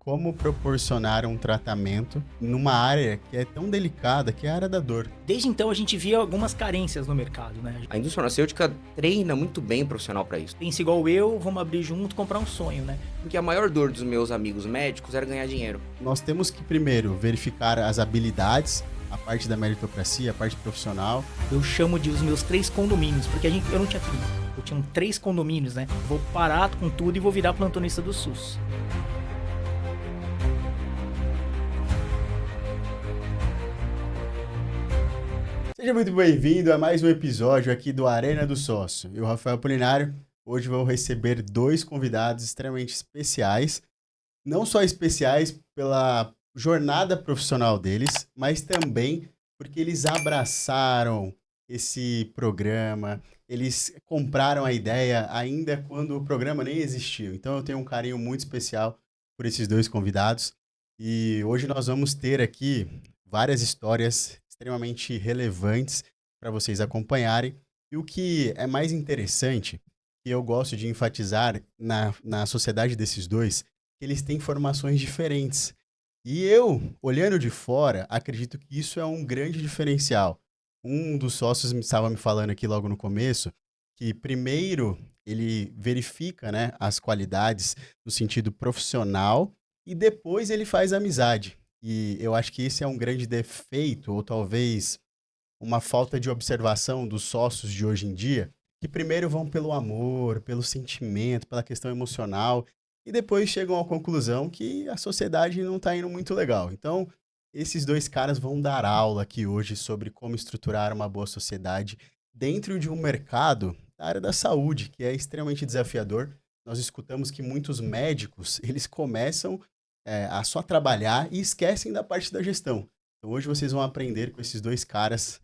Como proporcionar um tratamento numa área que é tão delicada, que é a área da dor. Desde então, a gente via algumas carências no mercado, né? A indústria farmacêutica treina muito bem o profissional para isso. Pensa igual eu, vamos abrir junto, comprar um sonho, né? Porque a maior dor dos meus amigos médicos era ganhar dinheiro. Nós temos que primeiro verificar as habilidades, a parte da meritocracia, a parte profissional. Eu chamo de os meus 3 condomínios, porque eu não tinha filho. Eu tinha 3 condomínios, né? Vou parar com tudo e vou virar plantonista do SUS. Seja muito bem-vindo a mais um episódio aqui do Arena do Sócio. Eu, Rafael Polinário, hoje vou receber 2 convidados extremamente especiais. Não só especiais pela jornada profissional deles, mas também porque eles abraçaram esse programa, eles compraram a ideia ainda quando o programa nem existiu. Então eu tenho um carinho muito especial por esses 2 convidados. E hoje nós vamos ter aqui várias histórias extremamente relevantes para vocês acompanharem. E o que é mais interessante, que eu gosto de enfatizar na sociedade desses dois, que eles têm formações diferentes. E eu, olhando de fora, acredito que isso é um grande diferencial. Um dos sócios estava me falando aqui logo no começo, que primeiro ele verifica, né, as qualidades no sentido profissional e depois ele faz amizade. E eu acho que esse é um grande defeito, ou talvez uma falta de observação dos sócios de hoje em dia, que primeiro vão pelo amor, pelo sentimento, pela questão emocional, e depois chegam à conclusão que a sociedade não está indo muito legal. Então, esses 2 caras vão dar aula aqui hoje sobre como estruturar uma boa sociedade dentro de um mercado da área da saúde, que é extremamente desafiador. Nós escutamos que muitos médicos, eles começam a só trabalhar e esquecem da parte da gestão. Então, hoje vocês vão aprender com esses 2 caras.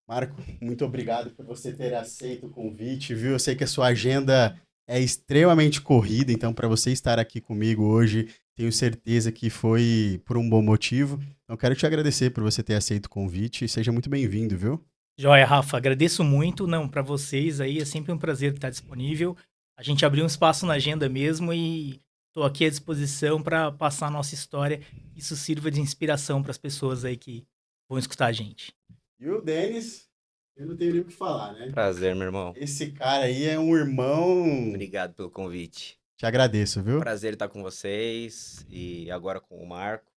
Marco, muito obrigado por você ter aceito o convite, viu? Eu sei que a sua agenda é extremamente corrida, então para você estar aqui comigo hoje, tenho certeza que foi por um bom motivo. Então quero te agradecer por você ter aceito o convite e seja muito bem-vindo, viu? Joia, Rafa, agradeço muito. Não, para vocês aí é sempre um prazer estar disponível. A gente abriu um espaço na agenda mesmo e estou aqui à disposição para passar a nossa história. Isso sirva de inspiração para as pessoas aí que vão escutar a gente. E o Denis, eu não tenho nem o que falar, né? Prazer, meu irmão. Esse cara aí é um irmão. Obrigado pelo convite. Te agradeço, viu? Prazer estar com vocês e agora com o Marco.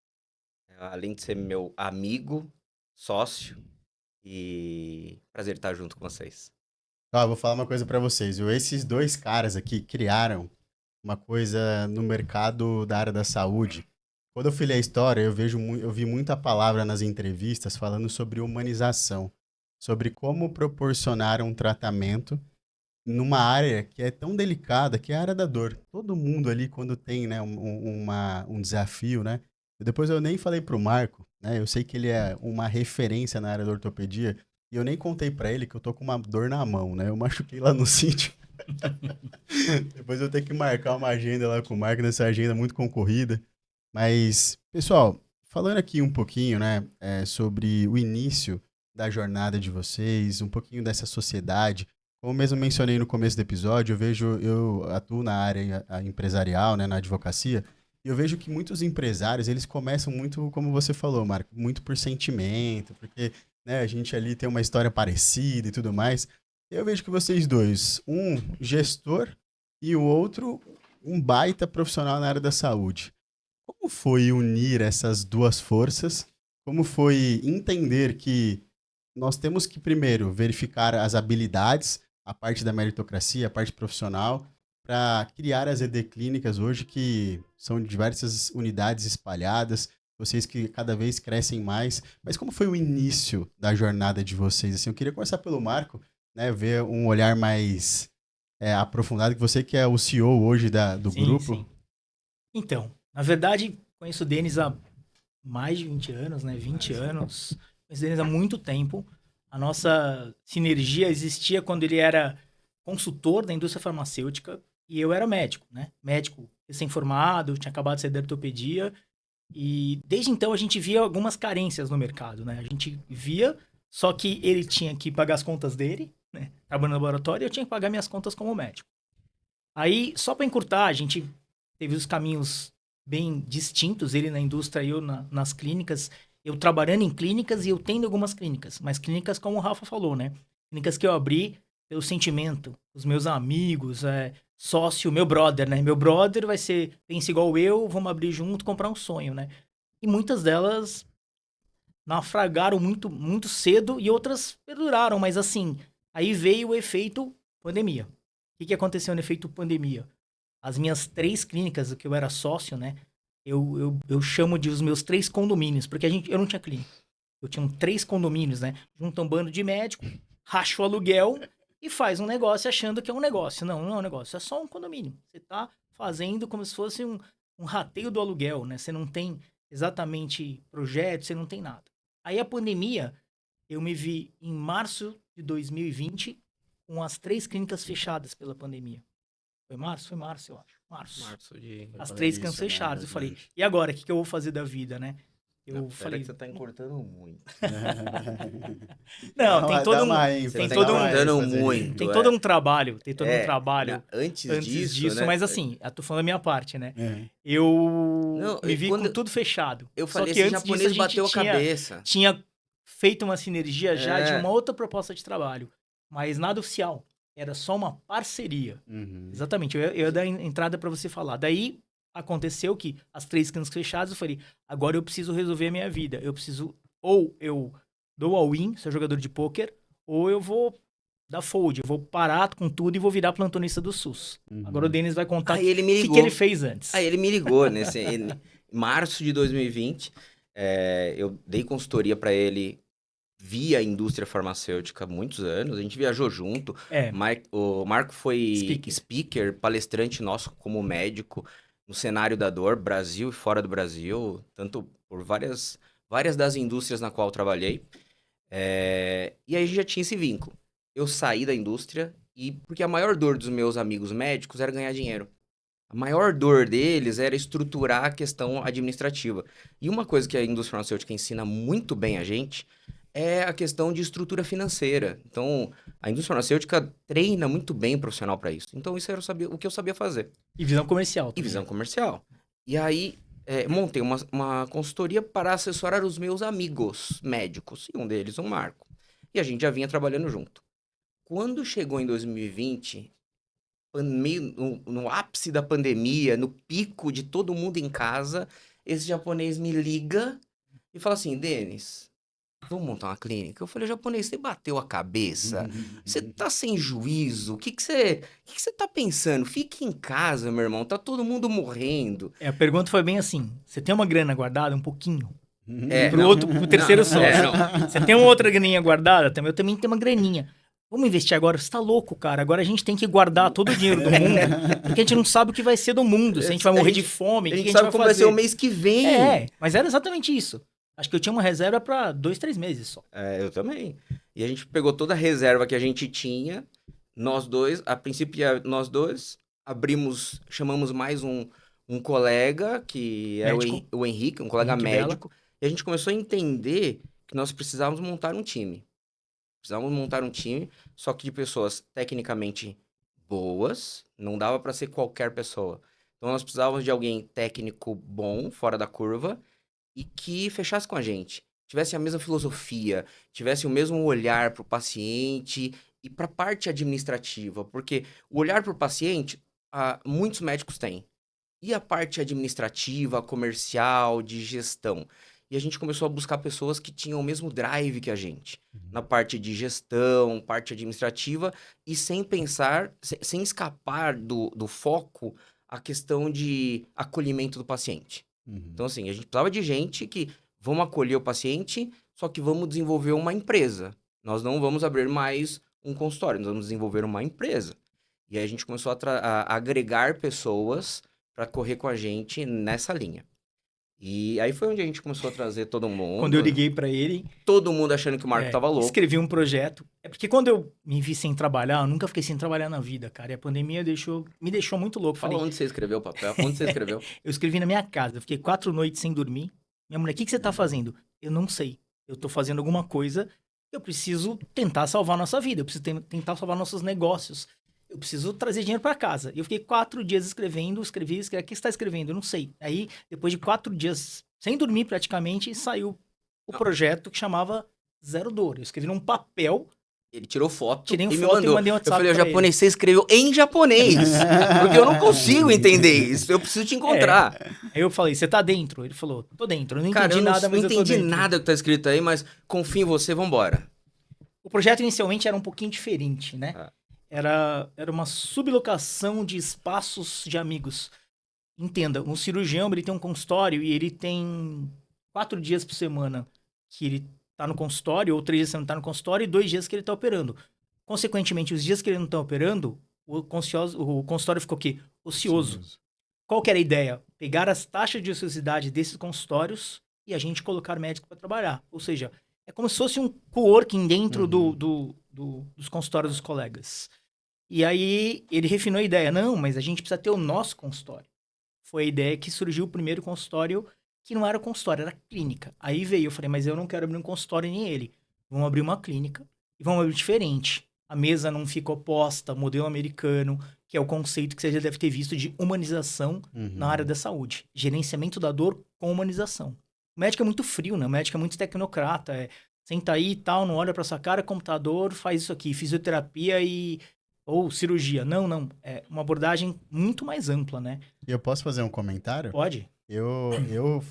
Além de ser meu amigo, sócio, e prazer estar junto com vocês. Ó, eu vou falar uma coisa pra vocês, viu? Esses 2 caras aqui criaram uma coisa no mercado da área da saúde. Quando eu fui ler a história, eu vi muita palavra nas entrevistas falando sobre humanização, sobre como proporcionar um tratamento numa área que é tão delicada, que é a área da dor. Todo mundo ali, quando tem, né, um desafio, né? Depois eu nem falei pro Marco, né? Eu sei que ele é uma referência na área da ortopedia, e eu nem contei pra ele que eu tô com uma dor na mão, né? Eu machuquei lá no sítio. Depois eu tenho que marcar uma agenda lá com o Marco, nessa agenda muito concorrida. Mas, pessoal, falando aqui um pouquinho, né, sobre o início da jornada de vocês, um pouquinho dessa sociedade. Como mesmo mencionei no começo do episódio, eu atuo na área empresarial, né, na advocacia, e eu vejo que muitos empresários, eles começam muito, como você falou, Marco, muito por sentimento, porque, né, a gente ali tem uma história parecida e tudo mais. Eu vejo que vocês dois, um gestor e o outro um baita profissional na área da saúde. Como foi unir essas 2 forças? Como foi entender que nós temos que primeiro verificar as habilidades, a parte da meritocracia, a parte profissional, para criar as ED clínicas hoje, que são diversas unidades espalhadas, vocês que cada vez crescem mais. Mas como foi o início da jornada de vocês? Assim, eu queria começar pelo Marco, né, ver um olhar mais aprofundado, que você que é o CEO hoje do Sim, grupo. sim. Então, na verdade, conheço o Denis há mais de 20 anos, né? 20 anos. Conheço o Denis há muito tempo. A nossa sinergia existia quando ele era consultor da indústria farmacêutica e eu era médico, né? Médico recém-formado, tinha acabado de sair da ortopedia. E desde então a gente via algumas carências no mercado, né? A gente via, só que ele tinha que pagar as contas dele, né? Trabalhando no laboratório, e eu tinha que pagar minhas contas como médico. Aí, só para encurtar, a gente teve os caminhos bem distintos, ele na indústria e eu nas clínicas. Eu trabalhando em clínicas e eu tendo algumas clínicas, mas clínicas como o Rafa falou, né? Clínicas que eu abri pelo sentimento, os meus amigos, sócio, meu brother, né? Meu brother pensa igual eu, vamos abrir junto, comprar um sonho, né? E muitas delas naufragaram muito, muito cedo e outras perduraram, mas assim, aí veio o efeito pandemia. O que aconteceu no efeito pandemia? As minhas 3 clínicas, que eu era sócio, né? Eu chamo de os meus 3 condomínios, porque eu não tinha clínica. Eu tinha 3 condomínios, né? Junta um bando de médico, racha o aluguel e faz um negócio achando que é um negócio. Não, não é um negócio, é só um condomínio. Você tá fazendo como se fosse um rateio do aluguel, né? Você não tem exatamente projeto, você não tem nada. Aí a pandemia, eu me vi em março de 2020 com as 3 clínicas fechadas pela pandemia. Foi março? Foi março, eu acho. Março. As 3 clínicas fechadas. Eu falei, e agora? O que eu vou fazer da vida, né? Eu falei... que você tá encurtando muito. Não, tem todo um... Tem todo Tem todo um trabalho. Tem todo um trabalho antes disso, né? Mas assim, eu tô falando a minha parte, né? Eu me vi com tudo fechado. Eu falei, só que esse antes japonês disso, a bateu a cabeça. Tinha feito uma sinergia já de uma outra proposta de trabalho. Mas nada oficial. Era só uma parceria. Uhum. Exatamente. Eu ia dar entrada para você falar. Daí aconteceu que as 3 clínicas fechadas, eu falei, agora eu preciso resolver a minha vida. Eu preciso, ou eu dou all-in, sou jogador de pôquer, ou eu vou dar fold, eu vou parar com tudo e vou virar plantonista do SUS. Uhum. Agora o Denis vai contar o que ele fez antes. Aí ele me ligou, em março de 2020, eu dei consultoria para ele via indústria farmacêutica há muitos anos, a gente viajou junto, o Marco foi speaker, palestrante nosso como médico no cenário da dor, Brasil e fora do Brasil, tanto por várias das indústrias na qual eu trabalhei, e aí a gente já tinha esse vínculo. Eu saí da indústria, porque a maior dor dos meus amigos médicos era ganhar dinheiro. A maior dor deles era estruturar a questão administrativa. E uma coisa que a indústria farmacêutica ensina muito bem a gente é a questão de estrutura financeira. Então, a indústria farmacêutica treina muito bem o profissional para isso. Então, isso era o que eu sabia fazer. E visão comercial também. E visão comercial. E aí, montei uma consultoria para assessorar os meus amigos médicos. E um deles, o Marco. E a gente já vinha trabalhando junto. Quando chegou em 2020... no ápice da pandemia, no pico de todo mundo em casa, esse japonês me liga e fala assim, Denis, vamos montar uma clínica? Eu falei, japonês, você bateu a cabeça? Você tá sem juízo? O que você tá pensando? Fique em casa, meu irmão, tá todo mundo morrendo. A pergunta foi bem assim, você tem uma grana guardada, um pouquinho? Pro terceiro sócio. Você tem uma outra graninha guardada? Eu também tenho uma graninha. Vamos investir agora? Você tá louco, cara. Agora a gente tem que guardar todo o dinheiro do mundo, porque a gente não sabe o que vai ser do mundo. Se a gente vai morrer de fome, a gente sabe como vai ser o mês que vem. Mas era exatamente isso. Acho que eu tinha uma reserva para 2, 3 meses só. Eu também. E a gente pegou toda a reserva que a gente tinha, nós dois, a princípio nós dois, chamamos mais um colega, que é o Henrique, um colega médico, e a gente começou a entender que nós precisávamos montar um time. Só que de pessoas tecnicamente boas, não dava para ser qualquer pessoa. Então nós precisávamos de alguém técnico bom, fora da curva, e que fechasse com a gente. Tivesse a mesma filosofia, tivesse o mesmo olhar para o paciente e para a parte administrativa. Porque o olhar para o paciente, muitos médicos têm. E a parte administrativa, comercial, de gestão? E a gente começou a buscar pessoas que tinham o mesmo drive que a gente. Na parte de gestão, parte administrativa, e sem pensar, sem escapar do foco, a questão de acolhimento do paciente. Então, assim, a gente precisava de gente que vamos acolher o paciente, só que vamos desenvolver uma empresa. Nós não vamos abrir mais um consultório, nós vamos desenvolver uma empresa. E aí a gente começou a agregar pessoas para correr com a gente nessa linha. E aí foi onde a gente começou a trazer todo mundo. Quando eu liguei pra ele... Todo mundo achando que o Marco tava louco. Escrevi um projeto. Porque quando eu me vi sem trabalhar, eu nunca fiquei sem trabalhar na vida, cara. E a pandemia me deixou muito louco. Fala onde você escreveu o papel. Onde você escreveu? Eu escrevi na minha casa. Eu fiquei 4 noites sem dormir. Minha mulher, o que você tá fazendo? Eu não sei. Eu tô fazendo alguma coisa. Eu preciso tentar salvar a nossa vida. Eu preciso tentar salvar nossos negócios. eu preciso trazer dinheiro para casa. E eu fiquei 4 dias escrevi. O que você está escrevendo? Eu não sei. Aí, depois de 4 dias, sem dormir praticamente, saiu o projeto que chamava Zero Dor. Eu escrevi num papel, Ele tirou foto tirei e uma me foto e mandou. mandei um Eu WhatsApp falei, o pra japonês, ele. você escreveu em japonês. Porque eu não consigo entender isso. Eu preciso te encontrar. Aí eu falei, você tá dentro? Ele falou, tô dentro. Eu não Cara, entendi eu não, nada, não mas eu tô entendi dentro. nada que tá escrito aí, mas confio em você, vambora. O projeto inicialmente era um pouquinho diferente, né? Ah. Era uma sublocação de espaços de amigos. Entenda, um cirurgião, ele tem um consultório e ele tem 4 dias por semana que ele tá no consultório, ou 3 dias que ele não tá no consultório, e 2 dias que ele tá operando. Consequentemente, os dias que ele não tá operando, o consultório ficou o quê? Ocioso. Qual que era a ideia? Pegar as taxas de ociosidade desses consultórios e a gente colocar médico para trabalhar. Ou seja, é como se fosse um coworking dentro dos consultórios dos colegas. E aí ele refinou a ideia. Não, mas a gente precisa ter o nosso consultório. Foi a ideia que surgiu o primeiro consultório, que não era consultório, era clínica. Aí veio, eu falei, mas eu não quero abrir um consultório nem ele. Vamos abrir uma clínica e vamos abrir diferente. A mesa não fica oposta, modelo americano, que é o conceito que você já deve ter visto de humanização na área da saúde. Gerenciamento da dor com humanização. O médico é muito frio, né? O médico é muito tecnocrata. Senta aí e tal, não olha pra sua cara, computador, faz isso aqui, fisioterapia ou cirurgia. Não. É uma abordagem muito mais ampla, né? E eu posso fazer um comentário? Pode? Eu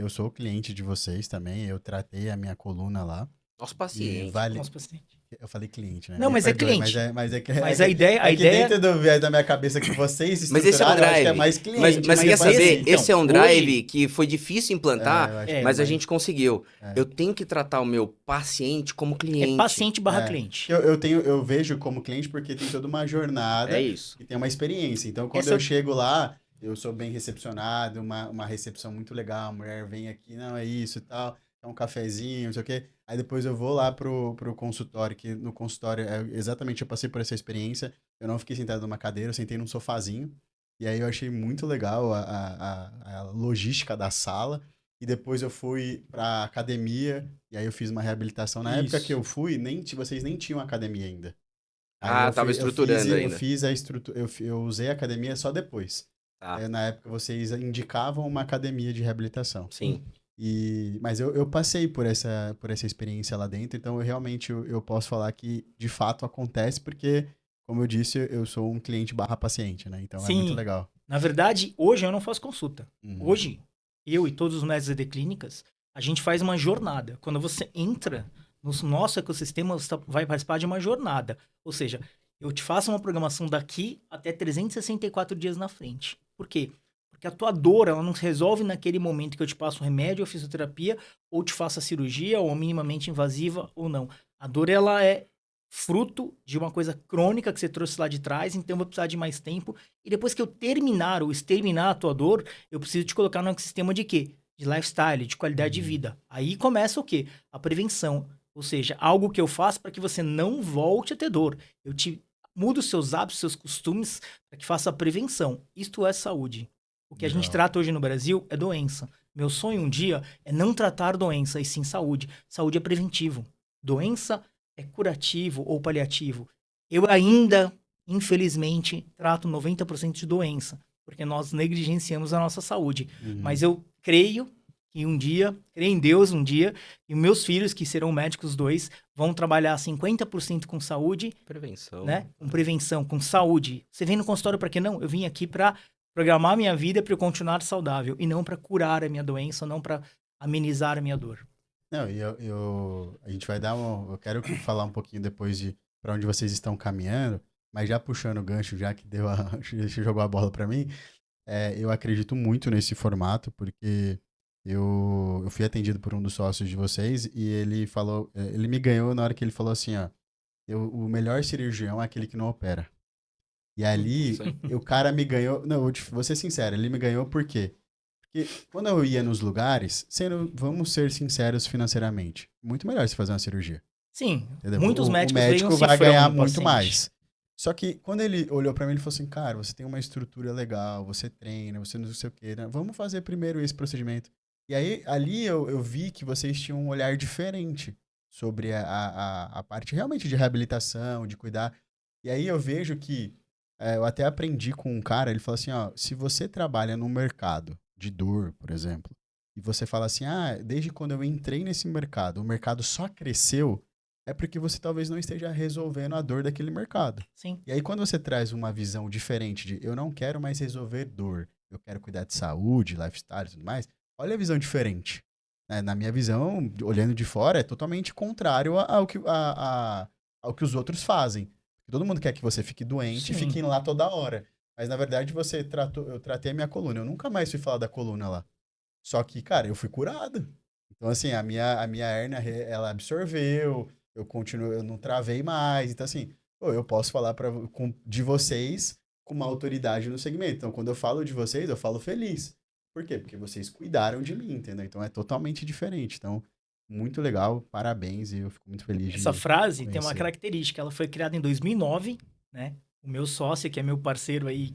sou cliente de vocês também, eu tratei a minha coluna lá. Nosso paciente. Nosso paciente. Eu falei cliente, né? Não, mas perdoe, é cliente. Mas a ideia... que dentro do viés da minha cabeça que vocês Mas esse é um estruturaram, eu acho que é drive. mais cliente. Mas quer saber, então, esse é um drive hoje- que foi difícil implantar, eu acho que mas a mais- gente conseguiu. Eu tenho que tratar o meu paciente como cliente. É paciente barra cliente. Eu vejo como cliente porque tem toda uma jornada É isso. e tem uma experiência. Então, quando eu chego lá, eu sou bem recepcionado, uma recepção muito legal, a mulher vem aqui, não, é isso e tal, é um cafezinho, não sei o quê. Aí depois eu vou lá pro consultório, que no consultório, exatamente, eu passei por essa experiência, eu não fiquei sentado numa cadeira, eu sentei num sofazinho, e aí eu achei muito legal a logística da sala, e depois eu fui pra academia, e aí eu fiz uma reabilitação. Na época que eu fui, vocês nem tinham academia ainda. Aí eu Tava estruturando eu ainda. fiz a estrutura, eu usei a academia só depois. Tá. Na época vocês indicavam uma academia de reabilitação. Sim. Mas eu passei por essa experiência lá dentro, então eu posso falar que de fato acontece, porque, como eu disse, eu sou um cliente barra paciente, né? Então é muito legal. Na verdade, hoje eu não faço consulta. Uhum. Hoje, eu e todos os médicos de clínicas, a gente faz uma jornada. Quando você entra no nosso ecossistema, você vai participar de uma jornada. Ou seja, eu te faço uma programação daqui até 364 dias na frente. Por quê? Porque a tua dor, ela não se resolve naquele momento que eu te passo remédio ou fisioterapia, ou te faço a cirurgia, ou minimamente invasiva, ou não. A dor, ela é fruto de uma coisa crônica que você trouxe lá de trás, então eu vou precisar de mais tempo. E depois que eu terminar ou exterminar a tua dor, eu preciso te colocar num sistema de quê? De lifestyle, de qualidade de vida. Aí começa o quê? A prevenção. Ou seja, algo que eu faço para que você não volte a ter dor. Eu te mudo os seus hábitos, seus costumes, para que faça a prevenção. Isto é saúde. O que a gente trata hoje no Brasil é doença. Meu sonho um dia é não tratar doença, e sim saúde. Saúde é preventivo. Doença é curativo ou paliativo. Eu ainda, infelizmente, trato 90% de doença, porque nós negligenciamos a nossa saúde. Mas eu creio que um dia, creio em Deus um dia, e meus filhos, que serão médicos 2, vão trabalhar 50% com saúde. Prevenção. Né? Com prevenção, com saúde. Você vem no consultório para quê? Não, eu vim aqui para programar minha vida para eu continuar saudável, e não para curar a minha doença, não para amenizar a minha dor. Não, a gente vai dar eu quero falar um pouquinho depois de para onde vocês estão caminhando, mas já puxando o gancho, já que você jogou a bola para mim, eu acredito muito nesse formato, porque eu fui atendido por um dos sócios de vocês e ele falou, ele me ganhou na hora que ele falou assim, ó, o melhor cirurgião é aquele que não opera. E ali, o cara me ganhou, não, vou ser sincero, ele me ganhou por quê? Porque quando eu ia nos lugares, vamos ser sinceros financeiramente, muito melhor se fazer uma cirurgia. Sim, entendeu? muitos médicos o médico veem um vai ganhar cifrão no muito paciente. mais. Só que quando ele olhou pra mim, ele falou assim, cara, você tem uma estrutura legal, você treina, você não sei o quê, né? Vamos fazer primeiro esse procedimento. E aí, ali eu vi que vocês tinham um olhar diferente sobre a parte realmente de reabilitação, de cuidar. E aí eu vejo que, eu até aprendi com um cara, ele falou assim, ó, se você trabalha no mercado de dor, por exemplo, e você fala assim, desde quando eu entrei nesse mercado, o mercado só cresceu, é porque você talvez não esteja resolvendo a dor daquele mercado. Sim. E aí quando você traz uma visão diferente de, eu não quero mais resolver dor, eu quero cuidar de saúde, lifestyle e tudo mais, olha a visão diferente. Né? Na minha visão, olhando de fora, é totalmente contrário ao que os outros fazem. Todo mundo quer que você fique doente e Sim. fique lá toda hora. Mas na verdade eu tratei a minha coluna. Eu nunca mais fui falar da coluna lá. Só que, cara, eu fui curado. Então, assim, a minha hérnia, ela absorveu, eu não travei mais. Então, assim, pô, eu posso falar de vocês com uma autoridade no segmento. Então, quando eu falo de vocês, eu falo feliz. Por quê? Porque vocês cuidaram de mim, entendeu? Então, é totalmente diferente. Então, muito legal, parabéns, e eu fico muito feliz Essa de frase tem uma conhecer. característica. Ela foi criada em 2009, né? O meu sócio, que é meu parceiro aí,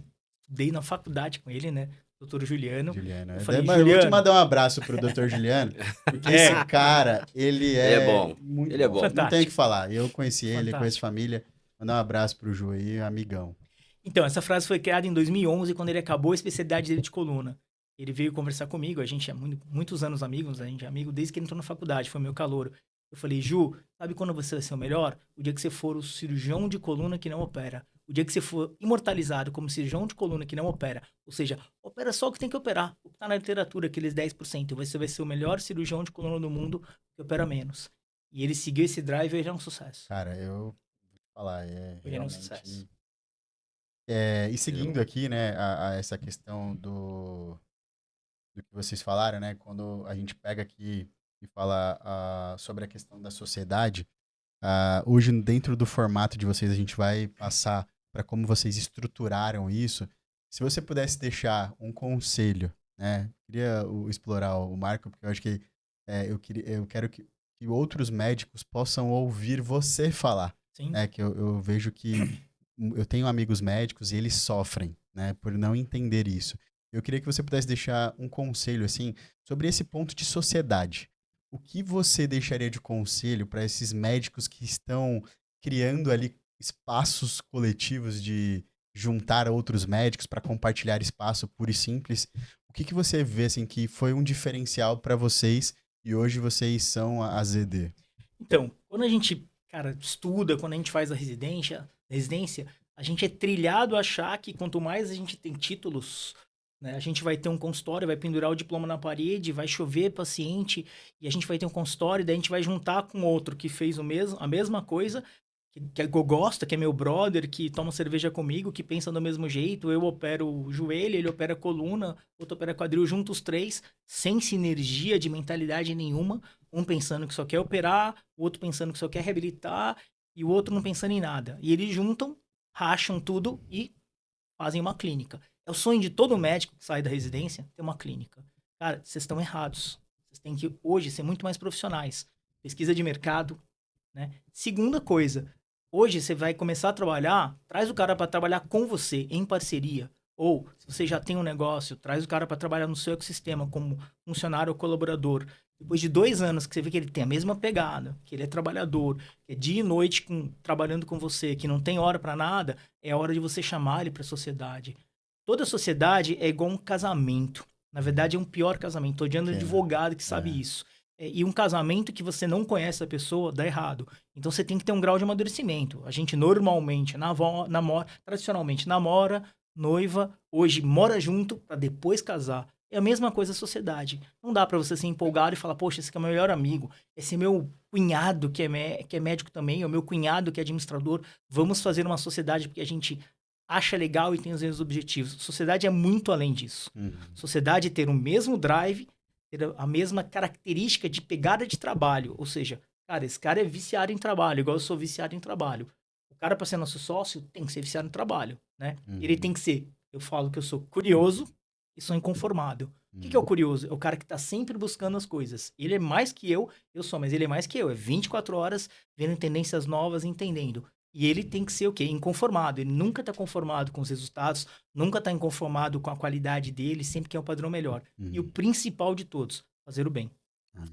dei na faculdade com ele, né? Doutor Juliano. Juliano. Eu falei, Mas eu vou te Juliano, mandar um abraço pro Dr. Juliano, porque É. esse cara, ele Ele é é bom. muito Ele é bom. bom. Não tem o Fantástico. que falar. Eu conheci ele, conheço Fantástico. família. Mandar um abraço pro Ju aí, amigão. Então, essa frase foi criada em 2011, quando ele acabou a especialidade dele de coluna. Ele veio conversar comigo, a gente é muitos anos amigos, a gente é amigo desde que ele entrou na faculdade, foi meu calouro. Eu falei, Ju, sabe quando você vai ser o melhor? O dia que você for o cirurgião de coluna que não opera. O dia que você for imortalizado como cirurgião de coluna que não opera. Ou seja, opera só o que tem que operar. O que tá na literatura, aqueles 10%. Você vai ser o melhor cirurgião de coluna do mundo que opera menos. E ele seguiu esse drive e ele é um sucesso. Cara, eu vou te falar, é Ele é um sucesso. realmente. E seguindo aqui, né, a essa questão do que vocês falaram, né, quando a gente pega aqui e fala sobre a questão da sociedade, hoje, dentro do formato de vocês, a gente vai passar para como vocês estruturaram isso. Se você pudesse deixar um conselho, né? Queria explorar o Marco, porque eu acho que eu quero que outros médicos possam ouvir você falar. Sim. Né? Que eu vejo que eu tenho amigos médicos e eles sofrem, né? Por não entender isso. Eu queria que você pudesse deixar um conselho, assim, sobre esse ponto de sociedade. O que você deixaria de conselho para esses médicos que estão criando ali espaços coletivos de juntar outros médicos para compartilhar espaço puro e simples? O que você vê assim que foi um diferencial para vocês e hoje vocês são a ZD? Então, quando a gente, cara, estuda, quando a gente faz a residência, a gente é trilhado a achar que quanto mais a gente tem títulos, né, a gente vai ter um consultório, vai pendurar o diploma na parede, vai chover paciente, e a gente vai ter um consultório, daí a gente vai juntar com outro que fez a mesma coisa, que eu gosto, que é meu brother, que toma cerveja comigo, que pensa do mesmo jeito, eu opero o joelho, ele opera a coluna, outro opera quadril, junto os três, sem sinergia de mentalidade nenhuma, um pensando que só quer operar, o outro pensando que só quer reabilitar, e o outro não pensando em nada. E eles juntam, racham tudo e fazem uma clínica. É o sonho de todo médico que sai da residência ter uma clínica. Cara, vocês estão errados. Vocês têm que, hoje, ser muito mais profissionais. Pesquisa de mercado, né? Segunda coisa, hoje você vai começar a trabalhar, traz o cara para trabalhar com você, em parceria. Ou, se você já tem um negócio, traz o cara para trabalhar no seu ecossistema como funcionário ou colaborador. Depois de 2 anos que você vê que ele tem a mesma pegada, que ele é trabalhador, que é dia e noite trabalhando com você, que não tem hora para nada, é a hora de você chamar ele para a sociedade. Toda sociedade é igual um casamento. Na verdade, é um pior casamento. Tô odiando advogado que sabe isso. E um casamento que você não conhece a pessoa, dá errado. Então, você tem que ter um grau de amadurecimento. A gente normalmente, tradicionalmente, namora, noiva, hoje mora junto para depois casar. É a mesma coisa a sociedade. Não dá para você ser empolgado e falar, poxa, esse aqui é meu melhor amigo, esse é meu cunhado que é médico também, é o meu cunhado que é administrador. Vamos fazer uma sociedade porque a gente acha legal e tem os mesmos objetivos. Sociedade é muito além disso. Sociedade é ter o mesmo drive, ter a mesma característica de pegada de trabalho. Ou seja, cara, esse cara é viciado em trabalho, igual eu sou viciado em trabalho. O cara, para ser nosso sócio, tem que ser viciado em trabalho, né? Ele tem que ser, eu falo que eu sou curioso e sou inconformado. O que é o curioso? É o cara que tá sempre buscando as coisas. Ele é mais que eu sou, mas ele é mais que eu. É 24 horas vendo tendências novas, entendendo. E ele tem que ser o quê? Inconformado. Ele nunca tá conformado com os resultados, nunca tá inconformado com a qualidade dele, sempre quer um padrão melhor. E o principal de todos, fazer o bem.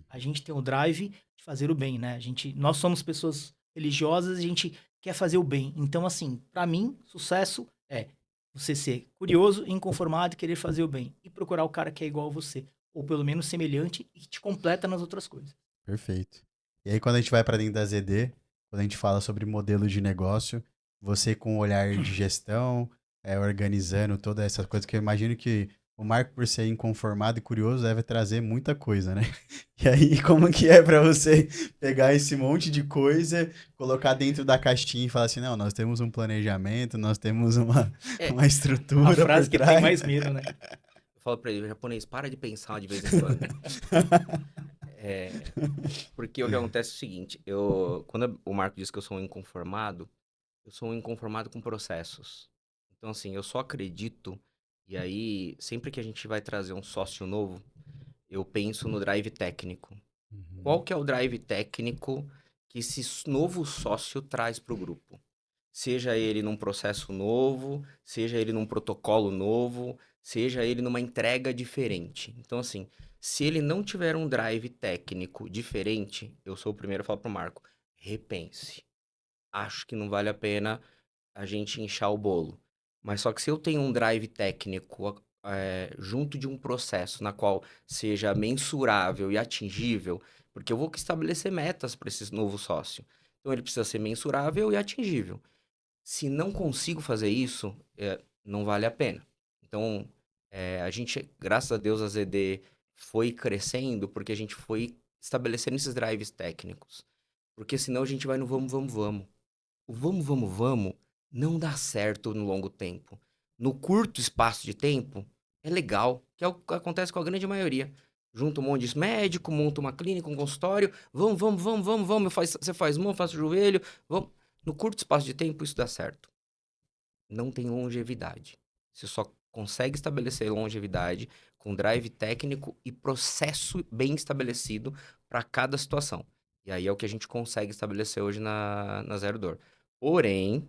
A gente tem o drive de fazer o bem, né? Nós somos pessoas religiosas, a gente quer fazer o bem. Então, assim, para mim, sucesso é você ser curioso, inconformado e querer fazer o bem. E procurar o cara que é igual a você. Ou pelo menos semelhante e que te completa nas outras coisas. Perfeito. E aí, quando a gente vai para dentro da ZD, quando a gente fala sobre modelo de negócio, você com o olhar de gestão, organizando toda essa coisa, que eu imagino que o Marco, por ser inconformado e curioso, deve trazer muita coisa, né? E aí, como que é para você pegar esse monte de coisa, colocar dentro da caixinha e falar assim, não, nós temos um planejamento, nós temos uma, É, uma A estrutura por frase que tem trás. mais medo, né? eu falo pra ele, japonês, para de pensar de vez em quando. É, porque o que acontece é o seguinte, quando o Marco diz que eu sou um inconformado, eu sou um inconformado com processos. Então, assim, eu só acredito, e aí, sempre que a gente vai trazer um sócio novo, eu penso no drive técnico. Uhum. Qual que é o drive técnico que esse novo sócio traz para o grupo? Seja ele num processo novo, seja ele num protocolo novo, seja ele numa entrega diferente. Então, assim, se ele não tiver um drive técnico diferente, eu sou o primeiro a falar pro Marco, repense. Acho que não vale a pena a gente inchar o bolo. Mas só que se eu tenho um drive técnico junto de um processo na qual seja mensurável e atingível, porque eu vou estabelecer metas para esse novo sócio. Então ele precisa ser mensurável e atingível. Se não consigo fazer isso, não vale a pena. Então, a gente, graças a Deus, a ZD foi crescendo porque a gente foi estabelecendo esses drives técnicos. Porque senão a gente vai no vamos, vamos, vamos. O vamos, vamos, vamos não dá certo no longo tempo. No curto espaço de tempo, é legal, que é o que acontece com a grande maioria. Junta um monte de médico, monta uma clínica, um consultório, vamos, vamos, vamos, vamos, vamos, você faz mão, faz o joelho, vamos. No curto espaço de tempo, isso dá certo. Não tem longevidade. Você só consegue estabelecer longevidade com drive técnico e processo bem estabelecido para cada situação. E aí é o que a gente consegue estabelecer hoje na Zero Door. Porém,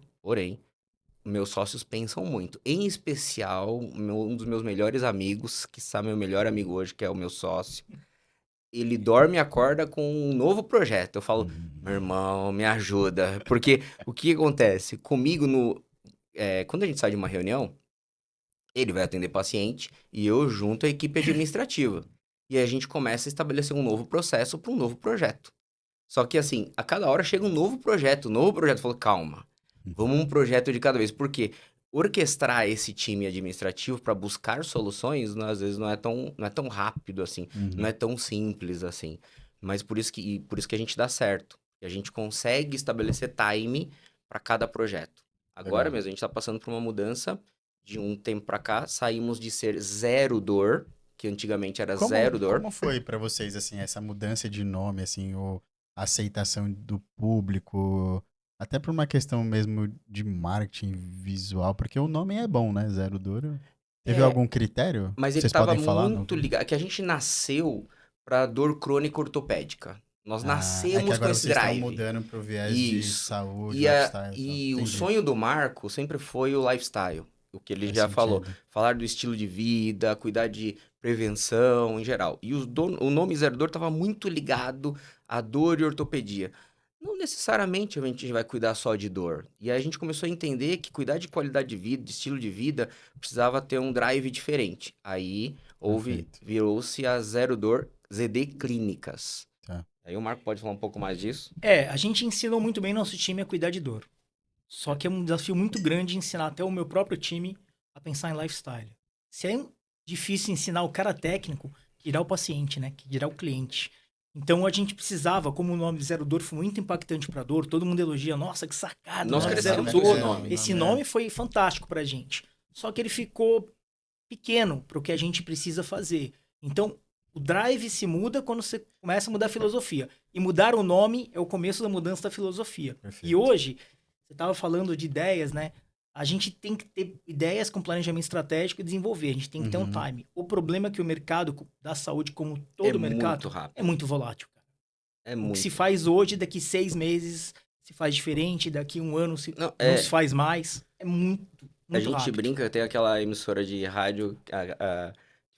meus sócios pensam muito. Em especial, um dos meus melhores amigos, que sabe meu melhor amigo hoje, que é o meu sócio, ele dorme e acorda com um novo projeto. Eu falo, meu irmão, me ajuda. Porque o que acontece? Comigo, quando a gente sai de uma reunião, ele vai atender paciente e eu junto a equipe administrativa. E a gente começa a estabelecer um novo processo para um novo projeto. Só que assim, a cada hora chega um novo projeto, um novo projeto. Eu falo, calma, vamos um projeto de cada vez. Porque orquestrar esse time administrativo para buscar soluções, às vezes não é tão rápido assim, não Uhum. é tão simples assim. Mas por isso que a gente dá certo. E a gente consegue estabelecer time para cada projeto. Agora Legal. mesmo, a gente está passando por uma mudança de um tempo para cá. Saímos de ser zero dor, que antigamente era zero dor. Como foi para vocês, assim, essa mudança de nome, assim, ou a aceitação do público, até por uma questão mesmo de marketing visual, porque o nome é bom, né? Zero Duro. Teve É, algum critério? mas ele Vocês estava podem falar? Não? muito ligado. É que a gente nasceu para dor crônica ortopédica. Nós Ah, é que nascemos com agora esse vocês estão drive. mudando pro viés de Isso. saúde, E, a, lifestyle e tal. e o Entendi. sonho do Marco sempre foi o lifestyle. O que ele Faz já falou. sentido. Falar do estilo de vida, cuidar de prevenção em geral. E o nome Zero Dor estava muito ligado à dor e ortopedia. Não necessariamente a gente vai cuidar só de dor. E aí a gente começou a entender que cuidar de qualidade de vida, de estilo de vida, precisava ter um drive diferente. Aí Perfeito. virou-se a Zero Dor ZD Clínicas. Tá. Aí o Marco pode falar um pouco mais disso? A gente ensinou muito bem nosso time a cuidar de dor. Só que é um desafio muito grande ensinar até o meu próprio time a pensar em lifestyle. Se é difícil ensinar o cara técnico, que dirá o paciente, né? Que dirá o cliente. Então a gente precisava, como o nome Zero Dor foi muito impactante para dor, todo mundo elogia, nossa, que sacada, o Nós nome Zero crescemos Dor. com esse nome. Esse nome foi fantástico pra gente. Só que ele ficou pequeno para o que a gente precisa fazer. Então, o drive se muda quando você começa a mudar a filosofia. E mudar o nome é o começo da mudança da filosofia. Perfeito. E hoje, você estava falando de ideias, né? A gente tem que ter ideias com planejamento estratégico e desenvolver. A gente tem que ter um time. O problema é que o mercado da saúde, como todo mercado, muito rápido. é muito volátil. Cara. É O muito. que se faz hoje, daqui 6 meses, se faz diferente. Daqui 1 ano, Não se faz mais. É muito a gente rápido. brinca, tem aquela emissora de rádio que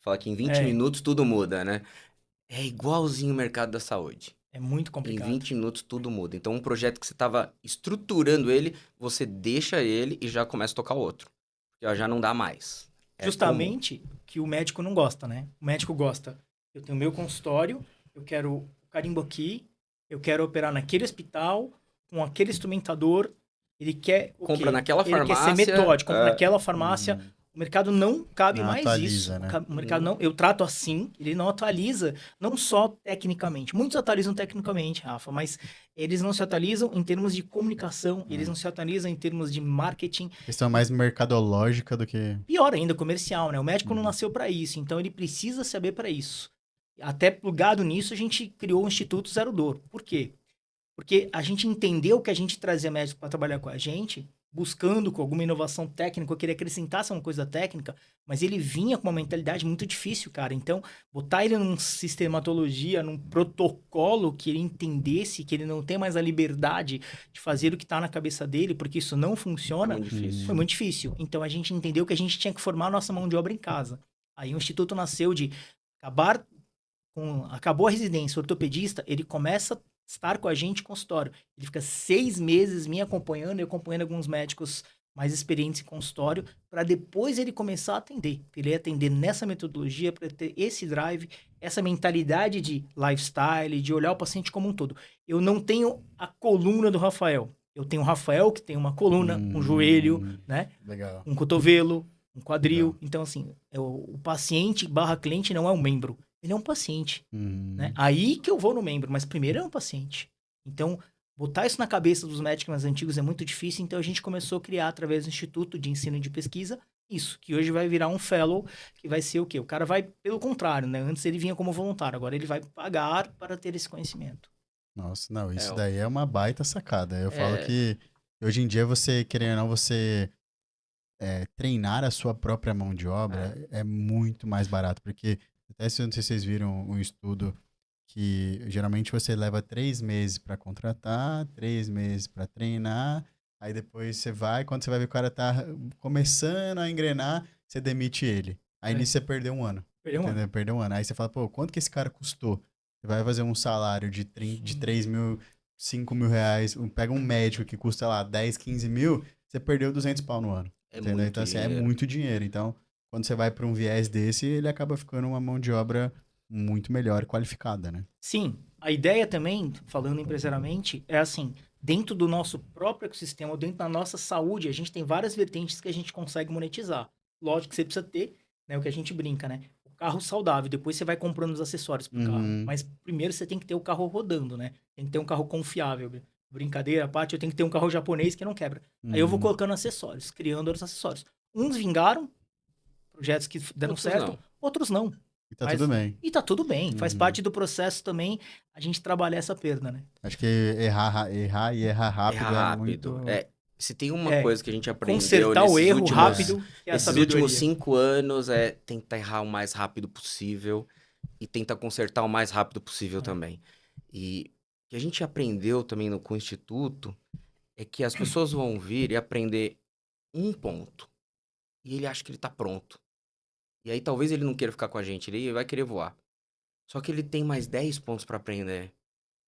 fala que em 20 É. minutos tudo muda, né? É igualzinho o mercado da saúde. É muito Em complicado. 20 minutos tudo muda. Então, um projeto que você estava estruturando ele, você deixa ele e já começa a tocar outro. Porque ó, já não dá mais. É comum. Justamente que o médico não gosta, né? O médico gosta. Eu tenho meu consultório, eu quero o carimbo aqui, eu quero operar naquele hospital, com aquele instrumentador. Ele quer o Compra quê? naquela Ele quer ser farmácia. metódico, compra naquela farmácia. O mercado não cabe Não mais isso. atualiza, né? O mercado não, eu trato assim, ele não atualiza, não só tecnicamente. Muitos atualizam tecnicamente, Rafa, mas eles não se atualizam em termos de comunicação, eles não se atualizam em termos de marketing. Questão mais mercadológica do que... Pior ainda, comercial, né? O médico não Uhum. nasceu para isso, então ele precisa saber para isso. Até plugado nisso, a gente criou o Instituto Zero Dor. Por quê? Porque a gente entendeu que a gente trazia médico para trabalhar com a gente, buscando com alguma inovação técnica, eu queria acrescentar uma coisa técnica, mas ele vinha com uma mentalidade muito difícil, cara. Então, botar ele num sistematologia, num protocolo que ele entendesse, que ele não tem mais a liberdade de fazer o que está na cabeça dele, porque isso não É funciona, muito difícil. foi muito difícil. Então, a gente entendeu que a gente tinha que formar a nossa mão de obra em casa. Aí o Instituto nasceu de acabou a residência, o ortopedista, ele começa a estar com a gente em consultório. Ele fica 6 meses me acompanhando e acompanhando alguns médicos mais experientes em consultório, para depois ele começar a atender. Ele ia atender nessa metodologia, para ter esse drive, essa mentalidade de lifestyle, de olhar o paciente como um todo. Eu não tenho a coluna do Rafael. Eu tenho o Rafael, que tem uma coluna, um joelho, né? Legal. Um cotovelo, um quadril. Legal. Então, assim, o paciente barra cliente não é um membro. Ele é um paciente, né? Uhum. Aí que eu vou no membro, mas primeiro é um paciente. Então, botar isso na cabeça dos médicos mais antigos é muito difícil, então a gente começou a criar, através do Instituto de Ensino e de Pesquisa, isso, que hoje vai virar um fellow, que vai ser o quê? O cara vai, pelo contrário, né? Antes ele vinha como voluntário, agora ele vai pagar para ter esse conhecimento. Nossa, não, isso É, daí é uma baita sacada. Eu falo É. que hoje em dia você, querendo ou não, você treinar a sua própria mão de obra é muito mais barato, porque até se não sei se vocês viram um estudo que geralmente você leva 3 meses para contratar, 3 meses para treinar, aí depois você vai, quando você vai ver que o cara tá começando a engrenar, você demite ele. Aí É. nisso você perdeu um ano. Perdeu um ano. Entendeu? Perdeu um ano. Aí você fala, pô, quanto que esse cara custou? Você vai fazer um salário de 3 mil, 5 mil reais, pega um médico que custa lá 10, 15 mil, você perdeu 200 pau no ano. É Entendeu? muito Então, assim, é dinheiro. muito dinheiro. Então, quando você vai para um viés desse, ele acaba ficando uma mão de obra muito melhor e qualificada, né? Sim, a ideia também, falando empresarialmente, é assim, dentro do nosso próprio ecossistema, dentro da nossa saúde, a gente tem várias vertentes que a gente consegue monetizar. Lógico que você precisa ter, né, o que a gente brinca, né? O carro saudável, depois você vai comprando os acessórios pro carro. Uhum. Mas primeiro você tem que ter o carro rodando, né? Tem que ter um carro confiável. Brincadeira à parte, eu tenho que ter um carro japonês que não quebra. Aí eu vou Uhum. colocando acessórios, criando outros acessórios. Uns vingaram, projetos que deram Outros certo, não. outros não. E tá Mas- tudo bem. E tá tudo bem, faz Uhum. parte do processo também a gente trabalhar essa perda, né? Acho que errar e errar rápido Errar é muito... rápido. Se tem uma É, coisa que a gente aprendeu Consertar o nesses erro últimos, rápido que é a nesses sabedoria. últimos 5 anos é tentar errar o mais rápido possível e tentar consertar o mais rápido possível também. E o que a gente aprendeu também com o Instituto é que as pessoas vão vir e aprender um ponto. E ele acha que ele tá pronto. E aí talvez ele não queira ficar com a gente, ele vai querer voar. Só que ele tem mais 10 pontos pra aprender.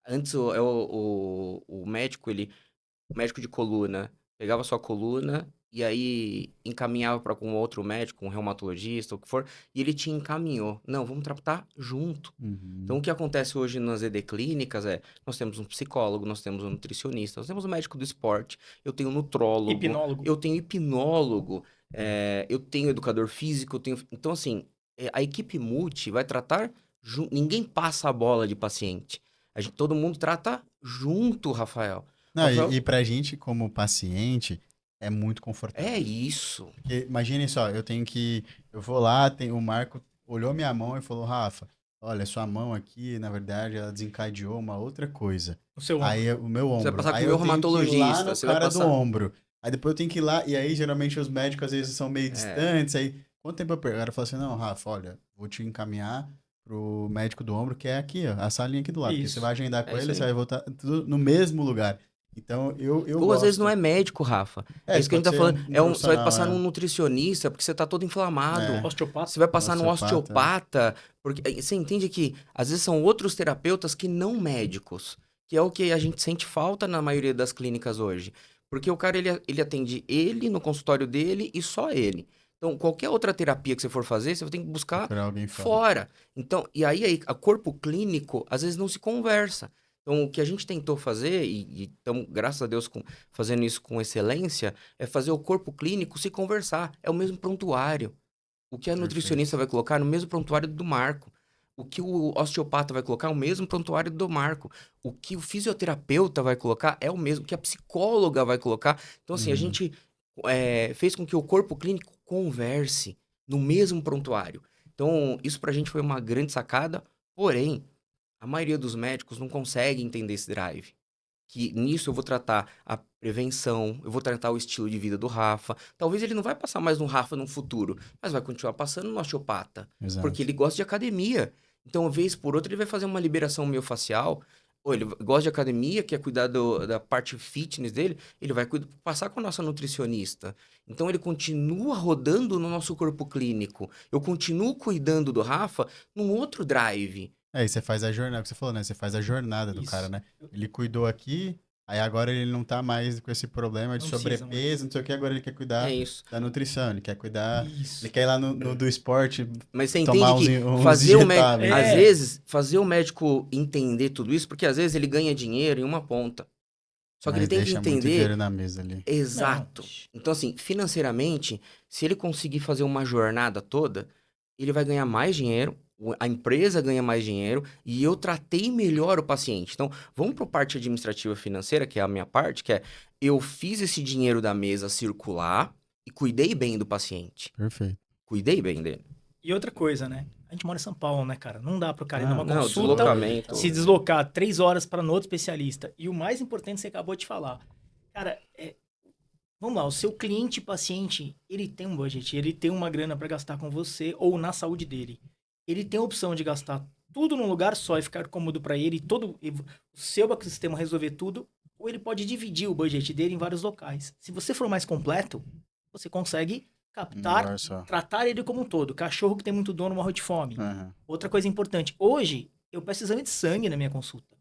Antes o médico, o médico de coluna, pegava sua coluna e aí encaminhava para com outro médico, um reumatologista, o que for, e ele te encaminhou. Não, vamos tratar junto. Uhum. Então, o que acontece hoje nas ED clínicas nós temos um psicólogo, nós temos um nutricionista, nós temos um médico do esporte, eu tenho um nutrólogo, Hipnólogo. eu tenho hipnólogo, eu tenho educador físico, eu tenho... Então, assim, a equipe multi vai tratar ninguém passa a bola de paciente. Todo mundo trata junto, Rafael. Não, Rafael, e pra gente, como paciente, é muito confortável. é isso. Porque, imaginem só, eu vou lá, o Marco olhou minha mão e falou, Rafa, olha, sua mão aqui, na verdade, ela desencadeou uma outra coisa. O seu ombro. Aí, o meu Você vai ombro. passar com Aí o meu eu tenho que ir lá reumatologista, no você vai cara do passar... ombro. Aí depois eu tenho que ir lá, e aí, geralmente, os médicos, às vezes, são meio distantes, aí, quanto tempo eu perco? O cara fala assim, não, Rafa, olha, vou te encaminhar pro médico do ombro, que é aqui, ó, a salinha aqui do lado. Porque Isso. você vai agendar com É isso ele, aí. você vai voltar tudo no mesmo lugar. Então, eu Ou às vezes gosto. não é médico, Rafa. É isso que a gente tá pode falando. ser um Você vai passar profissional, num nutricionista porque você tá todo inflamado. É. Osteopata. Você vai passar num Osteopata. osteopata, porque você entende que às vezes são outros terapeutas que não médicos, que é o que a gente sente falta na maioria das clínicas hoje. Porque o cara, ele atende ele no consultório dele e só ele. Então, qualquer outra terapia que você for fazer, você tem que buscar Procurar alguém fora. fora. Então, e aí, a corpo clínico, às vezes não se conversa. Então, o que a gente tentou fazer, e estamos, graças a Deus, fazendo isso com excelência, é fazer o corpo clínico se conversar. É o mesmo prontuário. O que a nutricionista vai colocar é no mesmo prontuário do Marco. O que o osteopata vai colocar é o mesmo prontuário do Marco. O que o fisioterapeuta vai colocar é o mesmo. O que a psicóloga vai colocar. Então, assim, a Uhum. gente fez com que o corpo clínico converse no mesmo prontuário. Então, isso pra gente foi uma grande sacada. Porém, a maioria dos médicos não consegue entender esse drive. Que nisso eu vou tratar a prevenção, eu vou tratar o estilo de vida do Rafa. Talvez ele não vai passar mais no Rafa no futuro, mas vai continuar passando no osteopata, porque Exato. ele gosta de academia. Então, uma vez por outra, ele vai fazer uma liberação miofascial, ou ele gosta de academia, quer cuidar da parte fitness dele, ele vai passar com a nossa nutricionista. Então, ele continua rodando no nosso corpo clínico. Eu continuo cuidando do Rafa num outro drive. E você faz a jornada, que você falou, né? Você faz a jornada do cara, Isso. né? Ele cuidou aqui, aí agora ele não tá mais com esse problema de Não precisa sobrepeso, não sei o que, agora ele quer É cuidar isso. da nutrição, ele quer cuidar, ele Isso. quer ir lá no do esporte, Mas você tomar entende que uns injetáveis. às É. vezes, fazer o médico entender tudo isso, porque às vezes ele ganha dinheiro em uma ponta. Só que ele Mas tem que deixa muito entender dinheiro na mesa ali. exato. Não. Então, assim, financeiramente, se ele conseguir fazer uma jornada toda, ele vai ganhar mais dinheiro, a empresa ganha mais dinheiro e eu tratei melhor o paciente. Então, vamos para a parte administrativa financeira, que é a minha parte, que é eu fiz esse dinheiro da mesa circular e cuidei bem do paciente. Perfeito. Cuidei bem dele. E outra coisa, né? A gente mora em São Paulo, né, cara? Não dá pro cara ir numa Não, consulta, deslocamento. se deslocar 3 horas para no outro especialista. E o mais importante, você acabou de falar. Cara, vamos lá, o seu cliente, paciente, ele tem um budget, ele tem uma grana para gastar com você ou na saúde dele. Ele tem a opção de gastar tudo num lugar só e ficar cômodo para ele, e o seu ecossistema resolver tudo, ou ele pode dividir o budget dele em vários locais. Se você for mais completo, você consegue captar, Lugar só. tratar ele como um todo. Cachorro que tem muito dono morre de fome. Aham. Outra coisa importante, hoje eu peço exame de sangue na minha consulta.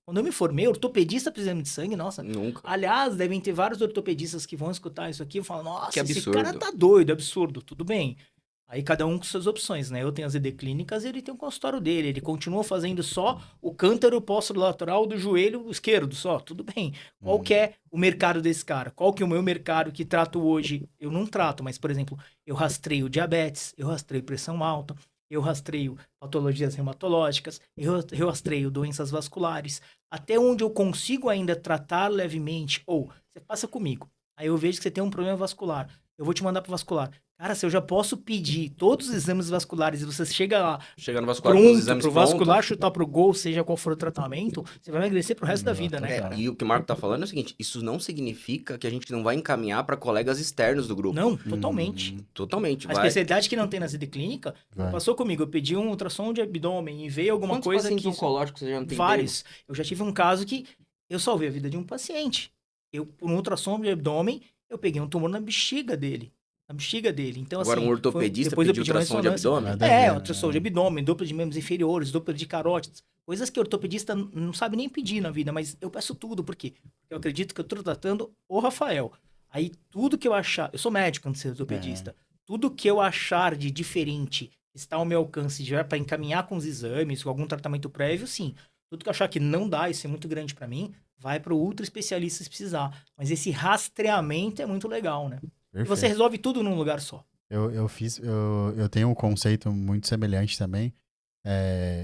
Quando eu me formei, ortopedista precisa de exame de sangue, nossa. Nunca. Aliás, devem ter vários ortopedistas que vão escutar isso aqui e falar, nossa, Que esse absurdo. cara tá doido, absurdo, tudo bem. Aí cada um com suas opções, né? Eu tenho as ED clínicas e ele tem um consultório dele. Ele continua fazendo só o cântaro posterolateral do joelho esquerdo, só, tudo bem. Qual que é o mercado desse cara? Qual que é o meu mercado que trato hoje? Eu não trato, mas, por exemplo, eu rastreio diabetes, eu rastreio pressão alta, eu rastreio patologias reumatológicas, eu rastreio doenças vasculares. Até onde eu consigo ainda tratar levemente, ou você passa comigo, aí eu vejo que você tem um problema vascular, eu vou te mandar pro vascular. Cara, se eu já posso pedir todos os exames vasculares e você chega lá Chega no vascular com os pronto exames pro prontos. vascular chutar pro gol, seja qual for o tratamento, você vai emagrecer pro resto da vida, né, cara? E o que o Marco tá falando é o seguinte, isso não significa que a gente não vai encaminhar para colegas externos do grupo. Não, totalmente. Totalmente. A Vai. especialidade que não tem na CD clínica, Vai. passou comigo, eu pedi um ultrassom de abdômen e veio alguma Quantos coisa pacientes que... oncológicos você já não tem Vários. Eu já tive um caso que eu salvei a vida de um paciente. Eu, por um ultrassom de abdômen, eu peguei um tumor na bexiga dele. Na bexiga dele. Então, Agora, assim, um ortopedista depois eu pediu pedi uma ultrassom de ressonância. abdômen? Nada a ver, né? Ultrassom de abdômen, dupla de membros inferiores, dupla de carótidas. Coisas que o ortopedista não sabe nem pedir na vida, mas eu peço tudo. Por quê? Porque eu acredito que eu tô tratando o Rafael. Aí, tudo que eu achar... Eu sou médico antes de ser ortopedista. Tudo que eu achar de diferente está ao meu alcance, já para encaminhar com os exames, com algum tratamento prévio, sim. Tudo que eu achar que não dá, isso é muito grande para mim, vai para o ultra especialista se precisar. Mas esse rastreamento é muito legal, né? E você resolve tudo num lugar só. Eu tenho um conceito muito semelhante também.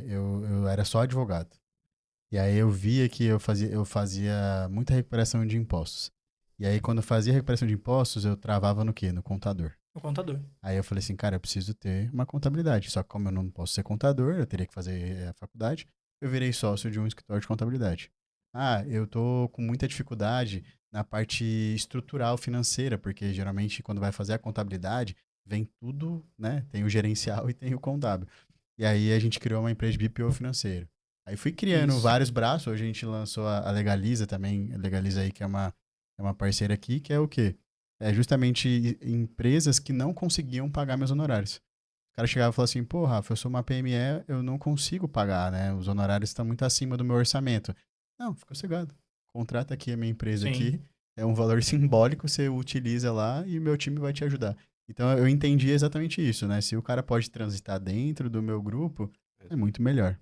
Eu era só advogado. E aí eu via que eu fazia muita recuperação de impostos. E aí quando eu fazia recuperação de impostos, eu travava no quê? No contador. O contador. Aí eu falei assim, cara, eu preciso ter uma contabilidade. Só que como eu não posso ser contador, eu teria que fazer a faculdade, eu virei sócio de um escritório de contabilidade. Eu tô com muita dificuldade na parte estrutural financeira, porque geralmente quando vai fazer a contabilidade, vem tudo, né? Tem o gerencial e tem o contábil. E aí a gente criou uma empresa de BPO financeiro. Aí fui criando Isso. vários braços. Hoje a gente lançou a Legaliza também. A Legaliza aí, que é uma parceira aqui, que é o quê? É justamente empresas que não conseguiam pagar meus honorários. O cara chegava e falava assim, pô, Rafa, eu sou uma PME, eu não consigo pagar, né? Os honorários estão muito acima do meu orçamento. Não, fica sossegado. Contrata aqui a minha empresa Sim. aqui. É um valor simbólico, você utiliza lá e meu time vai te ajudar. Então eu entendi exatamente isso, né? Se o cara pode transitar dentro do meu grupo, é muito melhor.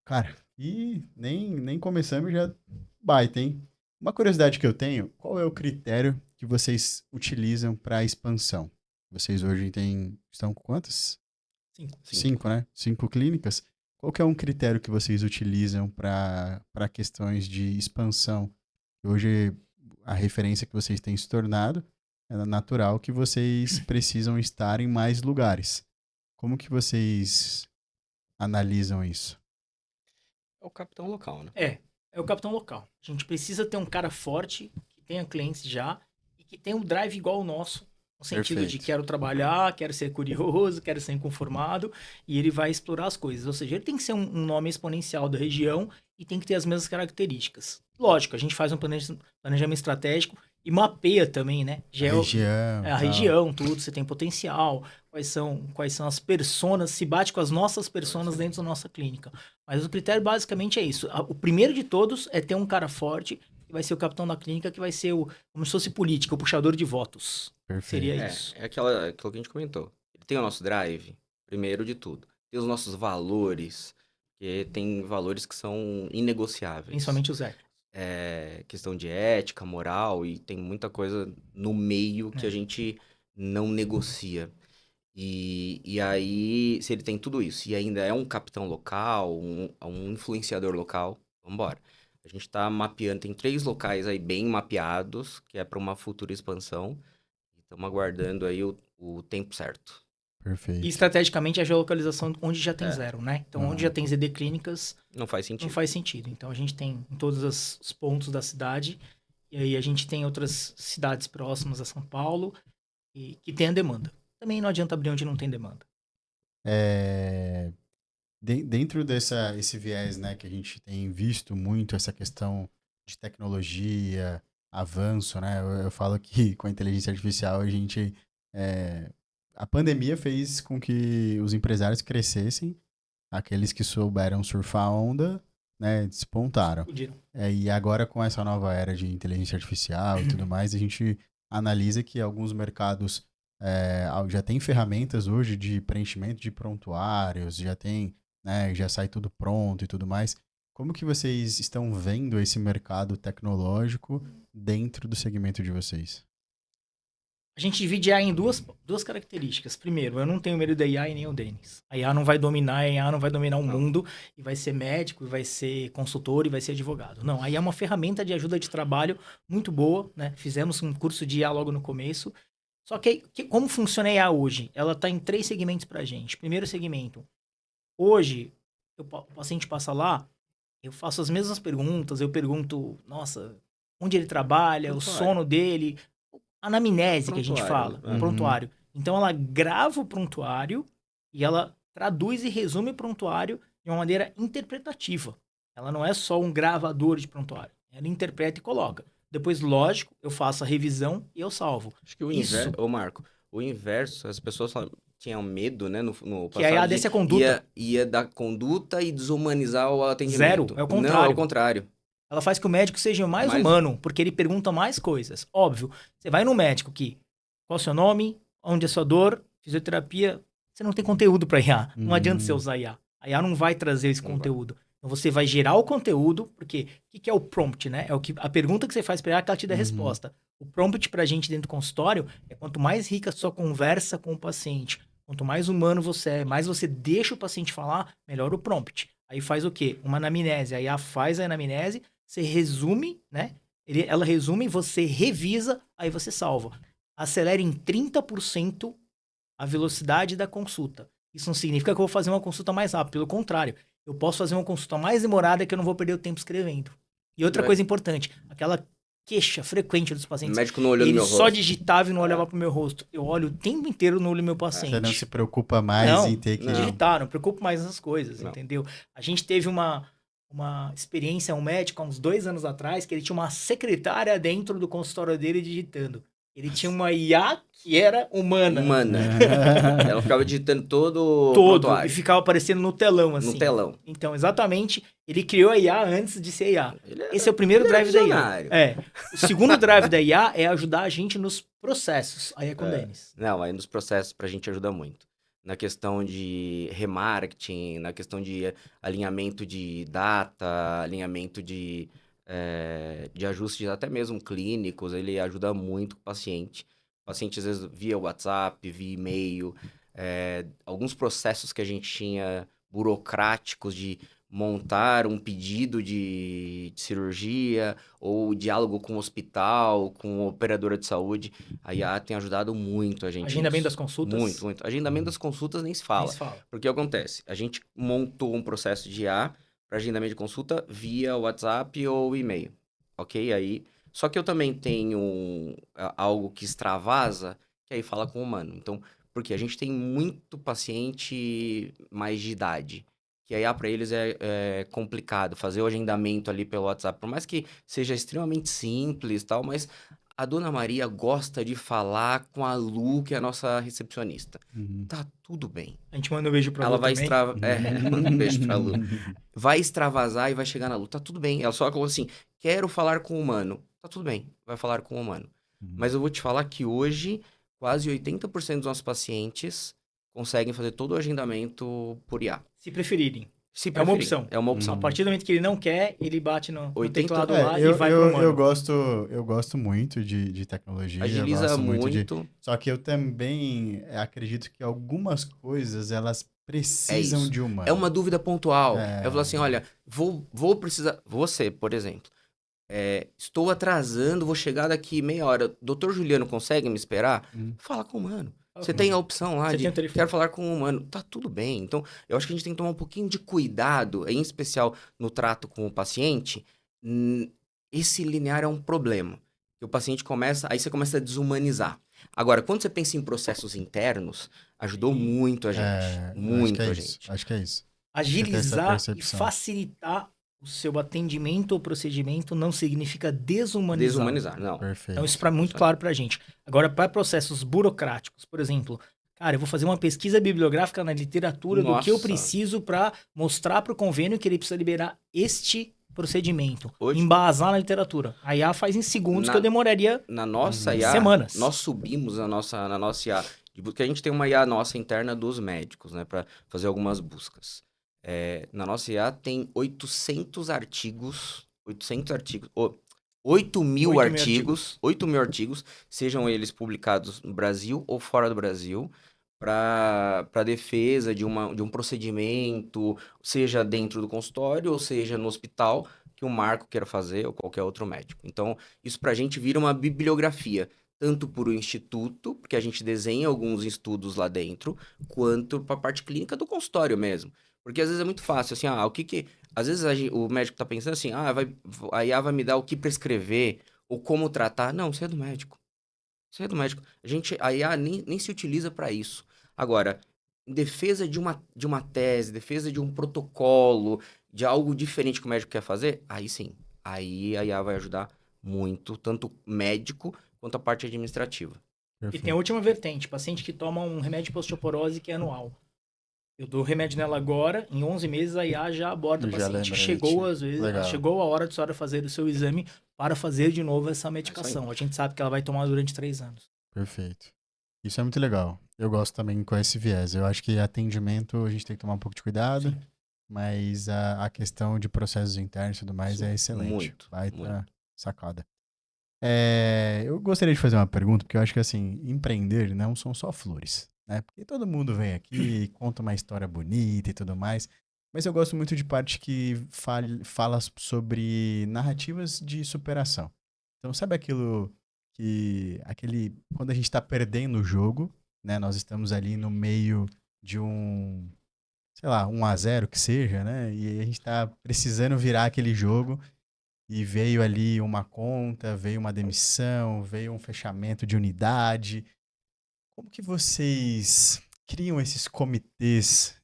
Cara, e nem começamos já baita, hein? Uma curiosidade que eu tenho, qual é o critério que vocês utilizam para expansão? Vocês hoje estão com quantas? 5. 5, né? 5 clínicas. Qual que é um critério que vocês utilizam para questões de expansão? Hoje a referência que vocês têm se tornado é natural que vocês precisam estar em mais lugares. Como que vocês analisam isso? É o capitão local, né? É o capitão local. A gente precisa ter um cara forte, que tenha clientes já, e que tenha um drive igual o nosso, no sentido de Perfeito. quero trabalhar, quero ser curioso, quero ser inconformado, e ele vai explorar as coisas. Ou seja, ele tem que ser um nome exponencial da região e tem que ter as mesmas características. Lógico, a gente faz um planejamento estratégico e mapeia também, né? Região, A tal. região, tudo, você tem potencial, quais são as personas, se bate com as nossas personas dentro da nossa clínica. Mas o critério basicamente é isso. O primeiro de todos é ter um cara forte, que vai ser o capitão da clínica, que vai ser como se fosse política, o puxador de votos. Perfeito. Seria isso. É aquilo que a gente comentou. Ele tem o nosso drive, primeiro de tudo. Tem os nossos valores, que tem valores que são inegociáveis. Principalmente os éticos. Questão de ética, moral, e tem muita coisa no meio que a gente não negocia. E aí, se ele tem tudo isso e ainda é um capitão local, um influenciador local, vambora. A gente tá mapeando, tem 3 locais aí bem mapeados, que é para uma futura expansão. Estamos aguardando aí o tempo certo. Perfeito. E estrategicamente a geolocalização onde já tem zero, né? Então, onde Uhum. já tem ZD clínicas, Não faz sentido. não faz sentido. Então, a gente tem em todos os pontos da cidade, e aí a gente tem outras cidades próximas a São Paulo, e que tem a demanda. Também não adianta abrir onde não tem demanda. Dentro esse viés, né, que a gente tem visto muito essa questão de tecnologia, avanço, né? Eu falo que com a inteligência artificial a pandemia fez com que os empresários crescessem, aqueles que souberam surfar a onda, né, despontaram. Explodiram. E agora com essa nova era de inteligência artificial e tudo mais, a gente analisa que alguns mercados já tem ferramentas hoje de preenchimento de prontuários, já tem, né, já sai tudo pronto e tudo mais. Como que vocês estão vendo esse mercado tecnológico dentro do segmento de vocês? A gente divide a IA em duas características. Primeiro, eu não tenho medo da IA e nem o Denis. A IA não vai dominar, a IA não vai dominar o mundo e vai ser médico, e vai ser consultor e vai ser advogado. Não, a IA é uma ferramenta de ajuda de trabalho muito boa, né? Fizemos um curso de IA logo no começo. Só que como funciona a IA hoje? Ela está em 3 segmentos pra gente. Primeiro segmento, hoje, o paciente passa lá, eu faço as mesmas perguntas, eu pergunto, nossa, onde ele trabalha, o Prontuário. sono dele, anamnese que a gente Prontuário, fala, né? prontuário. Então ela grava o prontuário e ela traduz e resume o prontuário de uma maneira interpretativa. Ela não é só um gravador de prontuário. Ela interpreta e coloca. Depois, lógico, eu faço a revisão e eu salvo. Acho que o Isso. inverso, ô Marco, o inverso, as pessoas tinham medo, né, no Que a IA passado desse a conduta. ia dar conduta e desumanizar o atendimento. Zero, é o contrário. Não, é o contrário. Ela faz que o médico seja mais humano, porque ele pergunta mais coisas. Óbvio, você vai no médico qual é o seu nome, onde é a sua dor, fisioterapia, você não tem conteúdo para IA. Não adianta você usar IA. A IA não vai trazer esse conteúdo. Então você vai gerar o conteúdo, porque o que é o prompt, né? É a pergunta que você faz para ela que ela te dá a resposta. O prompt pra gente dentro do consultório é quanto mais rica a sua conversa com o paciente, quanto mais humano você é, mais você deixa o paciente falar, melhor o prompt. Aí faz o quê? Uma anamnese. A IA faz a anamnese, você resume, né? Ela resume, você revisa, aí você salva. Acelera em 30% a velocidade da consulta. Isso não significa que eu vou fazer uma consulta mais rápida. Pelo contrário, eu posso fazer uma consulta mais demorada que eu não vou perder o tempo escrevendo. E outra coisa importante, aquela queixa frequente dos O pacientes. médico não olhou no Ele meu só rosto. digitava e não olhava pro meu rosto. Eu olho o tempo inteiro no olho do meu paciente. Você não se preocupa mais Não, em ter que... não. digitar, não preocupo mais nessas coisas, Não. entendeu? A gente teve uma experiência, um médico, há uns 2 anos atrás, que ele tinha uma secretária dentro do consultório dele digitando. Ele tinha uma IA que era humana. Ela ficava digitando todo o Todo, e prontuário. ficava aparecendo no telão, assim. No telão. Então, exatamente, ele criou a IA antes de ser IA. Ele Esse é o primeiro ele era drive da IA. visionário. O segundo drive da IA é ajudar a gente nos processos. Aí é com o Denis. Não, aí nos processos pra gente ajuda muito. Na questão de remarketing, na questão de alinhamento de data, alinhamento de ajustes até mesmo clínicos, ele ajuda muito o paciente. O paciente, às vezes, via WhatsApp, via e-mail, alguns processos que a gente tinha burocráticos de montar um pedido de cirurgia ou diálogo com o hospital, com a operadora de saúde. A IA tem ajudado muito a gente Agendamento nisso. das consultas. Muito, muito. Agendamento das consultas nem se fala. Nem se fala. Porque acontece, a gente montou um processo de IA para agendamento de consulta via WhatsApp ou e-mail, ok? Aí, só que eu também tenho algo que extravasa, que aí fala com o humano. Então, porque a gente tem muito paciente mais de idade, que a IA para eles é complicado fazer o agendamento ali pelo WhatsApp, por mais que seja extremamente simples e tal, mas a Dona Maria gosta de falar com a Lu, que é a nossa recepcionista. Tá tudo bem. A gente manda um beijo pra Ela Lu vai também. manda um beijo pra Lu. Vai extravasar e vai chegar na Lu. Tá tudo bem. Ela só falou assim: quero falar com o humano. Tá tudo bem, vai falar com o humano. Mas eu vou te falar que hoje, quase 80% dos nossos pacientes conseguem fazer todo o agendamento por IA. Se preferirem. Se É uma preferir. opção. É uma opção. A partir do momento que ele não quer, ele bate no 80 teclado lá e eu, vai pro humano. eu gosto muito de tecnologia. Agiliza eu gosto muito de... muito. Só que eu também acredito que algumas coisas, elas precisam isso. de humano. É uma dúvida pontual. É. Eu falo assim, olha, vou precisar... Você, por exemplo, estou atrasando, vou chegar daqui meia hora. Doutor Juliano consegue me esperar? Fala com o humano. Você tem a opção lá Você de tem o telefone. quero falar com o humano. Tá tudo bem. Então, eu acho que a gente tem que tomar um pouquinho de cuidado, em especial no trato com o paciente. Esse linear é um problema. Que o paciente aí você começa a desumanizar. Agora, quando você pensa em processos internos, ajudou muito a gente. Muito a gente. Acho que é isso. Agilizar Você ter essa e percepção. facilitar o seu atendimento ou procedimento não significa desumanizar. Desumanizar, não. Perfeito. Então, isso é muito claro pra gente. Agora, para processos burocráticos, por exemplo, cara, eu vou fazer uma pesquisa bibliográfica na literatura do que eu Nossa. preciso para mostrar pro convênio que ele precisa liberar este procedimento. Hoje- Embasar na literatura. A IA faz em segundos que eu demoraria. Na nossa IA, Semanas. nós subimos na nossa IA, porque a gente tem uma IA nossa interna dos médicos, né, para fazer algumas buscas. Na nossa IA tem 800 artigos, 8 mil artigos, 8 mil artigos, sejam eles publicados no Brasil ou fora do Brasil, para defesa de um procedimento, seja dentro do consultório ou seja no hospital, que o Marco queira fazer ou qualquer outro médico. Então, isso para a gente vira uma bibliografia, tanto para o instituto, porque a gente desenha alguns estudos lá dentro, quanto para a parte clínica do consultório mesmo. Porque às vezes é muito fácil, assim, às vezes o médico tá pensando assim, a IA vai me dar o que prescrever, ou como tratar. Não, você é do médico. Você é do médico. A IA nem se utiliza para isso. Agora, em defesa de uma tese, defesa de um protocolo, de algo diferente que o médico quer fazer, aí sim. Aí a IA vai ajudar muito, tanto o médico quanto a parte administrativa. E tem a última vertente, paciente que toma um remédio para osteoporose que é anual. Eu dou o remédio nela agora, em 11 meses a IA já aborda o paciente. Chegou a hora de senhora fazer o seu exame para fazer de novo essa medicação. A gente sabe que ela vai tomar durante 3 anos. Perfeito. Isso é muito legal. Eu gosto também com esse viés. Eu acho que atendimento a gente tem que tomar um pouco de cuidado, mas a questão de processos internos e tudo mais é excelente. Muito. Sacada. Eu gostaria de fazer uma pergunta, porque eu acho que assim, empreender não são só flores, né? Porque todo mundo vem aqui e conta uma história bonita e tudo mais, mas eu gosto muito de parte que fala sobre narrativas de superação. Então, sabe quando a gente está perdendo o jogo, né? Nós estamos ali no meio de um, sei lá, 1-0 que seja, né? E a gente está precisando virar aquele jogo. e veio ali uma conta, veio uma demissão, veio um fechamento de unidade. Como que vocês criam esses comitês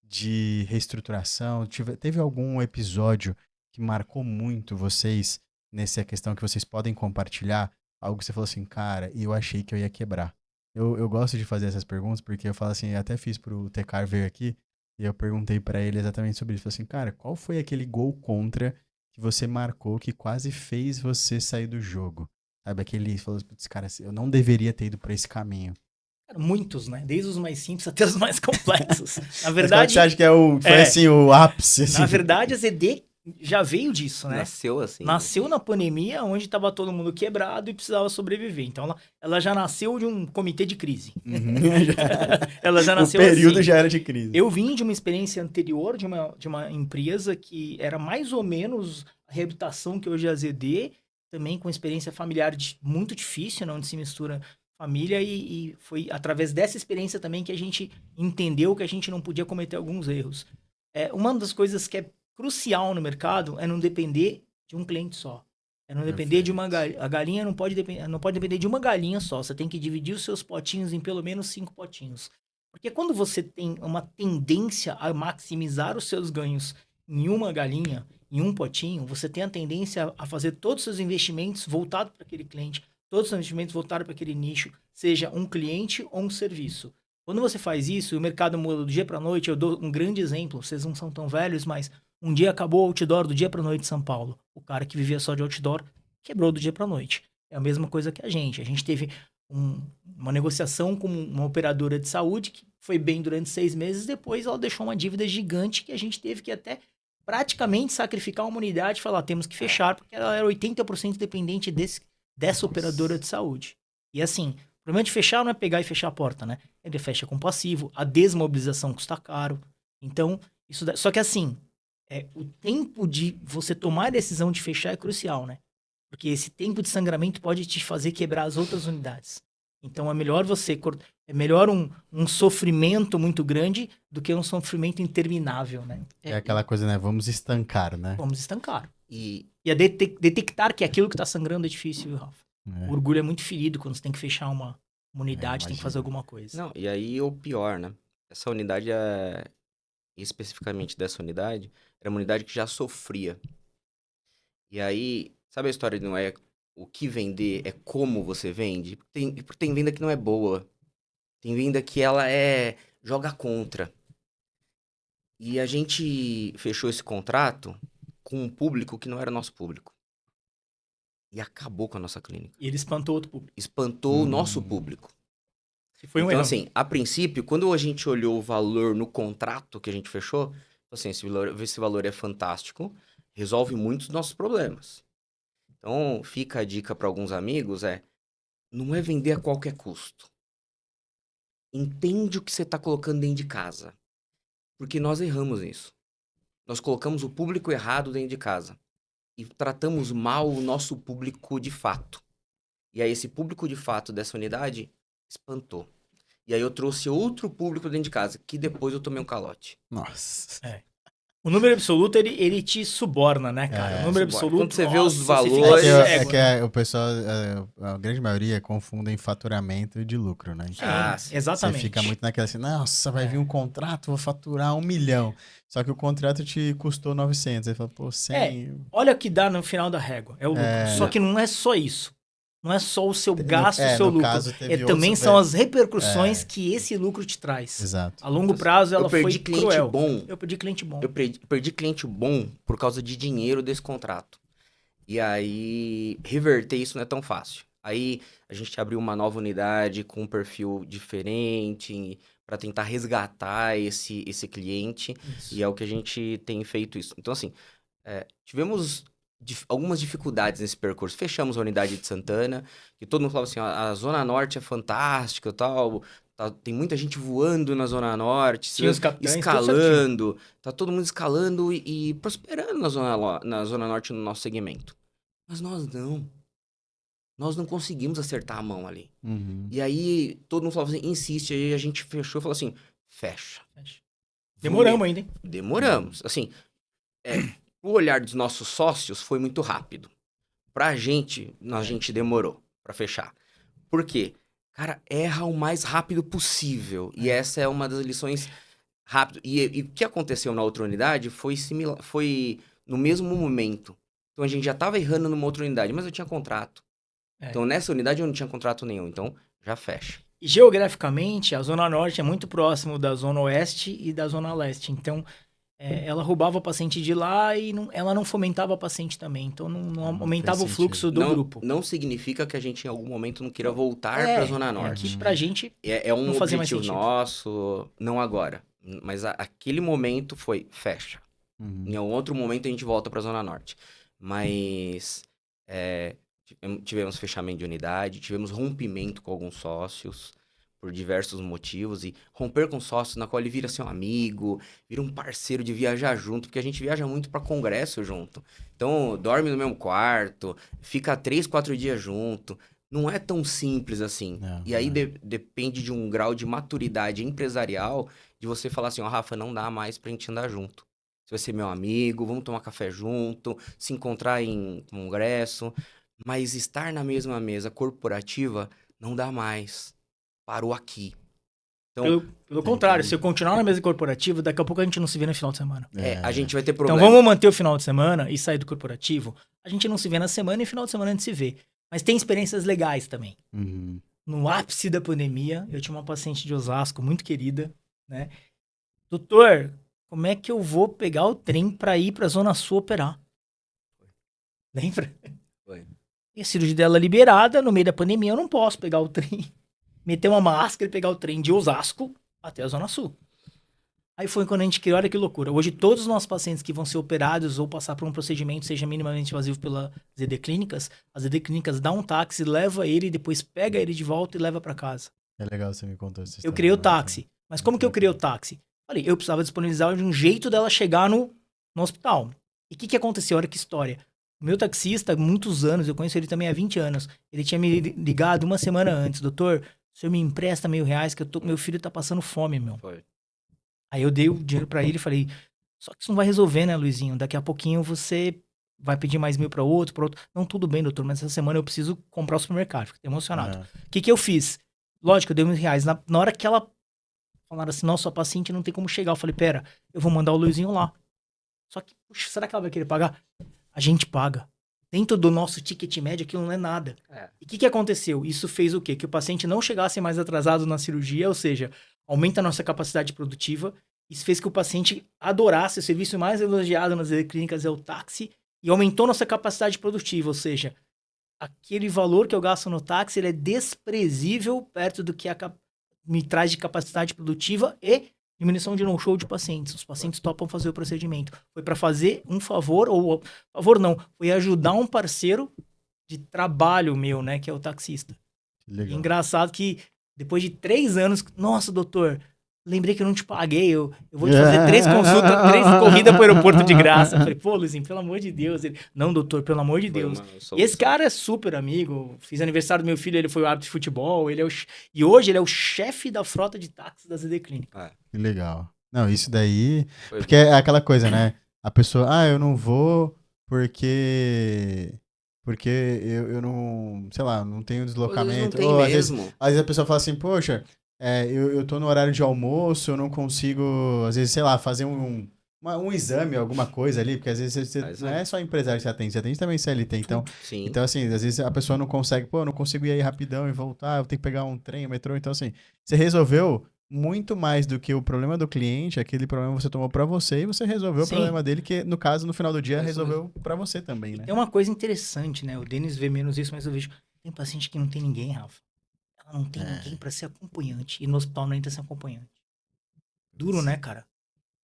de reestruturação? Teve algum episódio que marcou muito vocês nessa questão que vocês podem compartilhar? Algo que você falou assim, cara, eu achei que eu ia quebrar. Eu gosto de fazer essas perguntas porque eu falo assim, eu até fiz pro Tecar veio aqui e eu perguntei pra ele exatamente sobre isso. Eu falei assim, cara, qual foi aquele gol contra que você marcou que quase fez você sair do jogo? Sabe, aquele, falou, putz, cara, eu não deveria ter ido por esse caminho. Muitos, né? Desde os mais simples até os mais complexos. Na Mas qual que verdade, você acha que foi assim, o ápice? Assim? na verdade, a ZD já veio disso, né? Nasceu assim. Nasceu na pandemia, onde estava todo mundo quebrado e precisava sobreviver. Então, ela já nasceu de um comitê de crise. Uhum. Ela já nasceu O período assim. já era de crise. Eu vim de uma experiência anterior de uma empresa que era mais ou menos a reabilitação que hoje é a ZD, também com experiência familiar muito difícil, né, onde se mistura família e foi através dessa experiência também que a gente entendeu que a gente não podia cometer alguns erros. Uma das coisas que é crucial no mercado é não depender de um cliente só. É não depender de uma galinha. A galinha não pode depender de uma galinha só. Você tem que dividir os seus potinhos em pelo menos 5 potinhos. Porque quando você tem uma tendência a maximizar os seus ganhos em uma galinha, em um potinho, você tem a tendência a fazer todos os seus investimentos voltados para aquele cliente, todos os seus investimentos voltados para aquele nicho, seja um cliente ou um serviço. Quando você faz isso e o mercado muda do dia para a noite, eu dou um grande exemplo, vocês não são tão velhos, mas um dia acabou o outdoor do dia para a noite em São Paulo. O cara que vivia só de outdoor quebrou do dia para a noite. É a mesma coisa que a gente. A gente teve uma negociação com uma operadora de saúde que foi bem durante 6 meses, depois ela deixou uma dívida gigante que a gente teve que até praticamente sacrificar uma unidade e falar, temos que fechar, porque ela era 80% dependente dessa operadora de saúde. E assim, o problema de fechar não é pegar e fechar a porta, né? Ele fecha com passivo, a desmobilização custa caro. Então, só que assim, o tempo de você tomar a decisão de fechar é crucial, né? Porque esse tempo de sangramento pode te fazer quebrar as outras unidades. Então é melhor um sofrimento muito grande do que um sofrimento interminável, né? É aquela coisa, né? Vamos estancar, né? Vamos estancar. E a detectar que aquilo que está sangrando é difícil, viu, Rafa? É. O orgulho é muito ferido quando você tem que fechar uma unidade, tem que imagino. fazer alguma coisa. não, e aí o pior, né? Essa unidade especificamente dessa unidade, era uma unidade que já sofria. E aí, sabe a história de não é o que vender, é como você vende? Tem venda que não é boa. Tem venda que ela joga contra. E a gente fechou esse contrato com um público que não era nosso público. E acabou com a nossa clínica. E ele espantou outro público. Espantou o nosso público. E foi um Então, erro. assim, a princípio, quando a gente olhou o valor no contrato que a gente fechou, assim, esse valor é fantástico, resolve muitos dos nossos problemas. Então, fica a dica para alguns amigos, não é vender a qualquer custo. Entende o que você está colocando dentro de casa. Porque nós erramos nisso. Nós colocamos o público errado dentro de casa. E tratamos mal o nosso público de fato. E aí esse público de fato dessa unidade espantou. E aí eu trouxe outro público dentro de casa, que depois eu tomei um calote. Nossa. O número absoluto, ele te suborna, né, cara? O número absoluto... Quando você vê os nossa, valores- você fica É cego, que né? o pessoal, a grande maioria, confundem faturamento de lucro, né? Sim, sim. exatamente. Você fica muito naquela assim, nossa, vai vir um contrato, vou faturar 1 milhão. Só que o contrato te custou 900. Aí fala, pô, 100... Olha o que dá no final da régua. É o lucro. Só que não é só isso. Não é só o seu gasto, o seu no lucro. caso, teve Também outros, são as repercussões que esse lucro te traz. Exato. A longo prazo, ela eu perdi foi cliente cruel. bom. Eu perdi cliente bom. Eu perdi cliente bom por causa de dinheiro desse contrato. E aí, reverter isso não é tão fácil. Aí, a gente abriu uma nova unidade com um perfil diferente para tentar resgatar esse cliente. Isso. E é o que a gente tem feito isso. Então, assim, tivemos algumas dificuldades nesse percurso. Fechamos a unidade de Santana, que todo mundo falava assim, a Zona Norte é fantástica e tal, tem muita gente voando na Zona Norte, Tinha os capitães, escalando, tá todo mundo escalando e prosperando na Zona Norte no nosso segmento. Mas nós não conseguimos acertar a mão ali. Uhum. E aí, todo mundo falava assim, insiste, aí a gente fechou e falou assim, fecha. Demoramos ainda, hein? Demoramos. Assim, O olhar dos nossos sócios foi muito rápido. Pra gente, a gente demorou pra fechar. Por quê? Cara, erra o mais rápido possível. E essa é uma das lições rápido. E o que aconteceu na outra unidade foi similar, foi no mesmo momento. Então a gente já tava errando numa outra unidade, mas eu tinha contrato. É. Então nessa unidade eu não tinha contrato nenhum. Então já fecha. E geograficamente, a Zona Norte é muito próximo da Zona Oeste e da Zona Leste. Então, ela roubava o paciente de lá e ela não fomentava o paciente também. Então, não aumentava o fluxo do grupo. Não significa que a gente em algum momento não queira voltar pra Zona Norte. Aqui pra gente É um não fazia mais objetivo sentido. nosso, não agora. Mas aquele momento foi fecha. Em um outro momento a gente volta pra Zona Norte. Mas tivemos fechamento de unidade, tivemos rompimento com alguns sócios por diversos motivos. E romper com sócios na qual ele vira seu amigo, vira um parceiro de viajar junto, porque a gente viaja muito pra congresso junto. Então, dorme no mesmo quarto, fica 3, 4 dias junto. Não é tão simples assim. E aí depende de um grau de maturidade empresarial de você falar assim, ó, Rafa, não dá mais pra gente andar junto. Você vai ser meu amigo, vamos tomar café junto, se encontrar em congresso, mas estar na mesma mesa corporativa não dá mais. Parou aqui. Então, Pelo contrário, se eu continuar na mesa corporativa, daqui a pouco a gente não se vê no final de semana. a gente vai ter Então problema. vamos manter o final de semana e sair do corporativo. A gente não se vê na semana e no final de semana a gente se vê. Mas tem experiências legais também. No ápice da pandemia, eu tinha uma paciente de Osasco muito querida, né? Doutor, como é que eu vou pegar o trem pra ir pra Zona Sul operar? Lembra? Foi. E a cirurgia dela liberada, no meio da pandemia, eu não posso pegar o trem, meter uma máscara e pegar o trem de Osasco até a Zona Sul. Aí foi quando a gente criou, olha que loucura. Hoje todos os nossos pacientes que vão ser operados ou passar por um procedimento, seja minimamente invasivo pela ZD Clínicas, as ZD Clínicas dá um táxi, leva ele, depois pega ele de volta e leva pra casa. É legal você me contou essa história. Eu criei o táxi. Mas como que eu criei o táxi? Falei, eu precisava disponibilizar de um jeito dela chegar no hospital. E o que aconteceu? Olha que história. O meu taxista, há muitos anos, eu conheço ele também há 20 anos, ele tinha me ligado uma semana antes. Doutor, o senhor me empresta R$ 1.000 que meu filho tá passando fome, meu. Foi. Aí eu dei o dinheiro pra ele e falei, só que isso não vai resolver, né, Luizinho? Daqui a pouquinho você vai pedir mais 1.000 pra outro. Não, tudo bem, doutor, mas essa semana eu preciso comprar o supermercado. Fiquei emocionado. O que eu fiz? Lógico, eu dei R$ 1.000. Na hora que ela falaram assim, nossa, a paciente não tem como chegar. Eu falei, pera, eu vou mandar o Luizinho lá. Só que, puxa, será que ela vai querer pagar? A gente paga. Dentro do nosso ticket médio, aquilo não é nada. E o que aconteceu? Isso fez o quê? Que o paciente não chegasse mais atrasado na cirurgia, ou seja, aumenta a nossa capacidade produtiva. Isso fez que o paciente adorasse. O serviço mais elogiado nas clínicas é o táxi. E aumentou nossa capacidade produtiva, ou seja, aquele valor que eu gasto no táxi, ele é desprezível perto do que me traz de capacidade produtiva e diminuição de no-show de pacientes. Os pacientes topam fazer o procedimento. Foi para fazer um favor, ou favor não, foi ajudar um parceiro de trabalho meu, né, que é o taxista. Legal. Engraçado que depois de 3 anos, nossa, doutor, lembrei que eu não te paguei, eu vou te fazer 3 consultas, 3 corridas pro aeroporto de graça. Eu falei, pô, Luizinho, pelo amor de Deus. Ele, não, doutor, pelo amor de Deus. E esse cara é super amigo. Fiz aniversário do meu filho, ele foi o árbitro de futebol. E hoje ele é o chefe da frota de táxis da ZD Clínica. Que legal. Não, isso daí... Porque é aquela coisa, né? A pessoa, eu não vou porque eu não, sei lá, não tenho deslocamento. Não tem mesmo. Às vezes a pessoa fala assim, poxa... eu tô no horário de almoço, eu não consigo, às vezes, sei lá, fazer um exame, alguma coisa ali, porque às vezes você não é só empresário que você atende também CLT, então, Sim. Então assim, às vezes a pessoa não consegue, eu não consigo ir aí rapidão e voltar, eu tenho que pegar um trem, um metrô, então assim, você resolveu muito mais do que o problema do cliente, aquele problema você tomou pra você e você resolveu o problema dele, que no caso, no final do dia, resolveu pra você também, né? Tem uma coisa interessante, né, o Denis vê menos isso, mas eu vejo, tem paciente que não tem ninguém, Rafa. Ela não tem ninguém pra ser acompanhante. E no hospital não entra sem acompanhante. Duro, né, cara?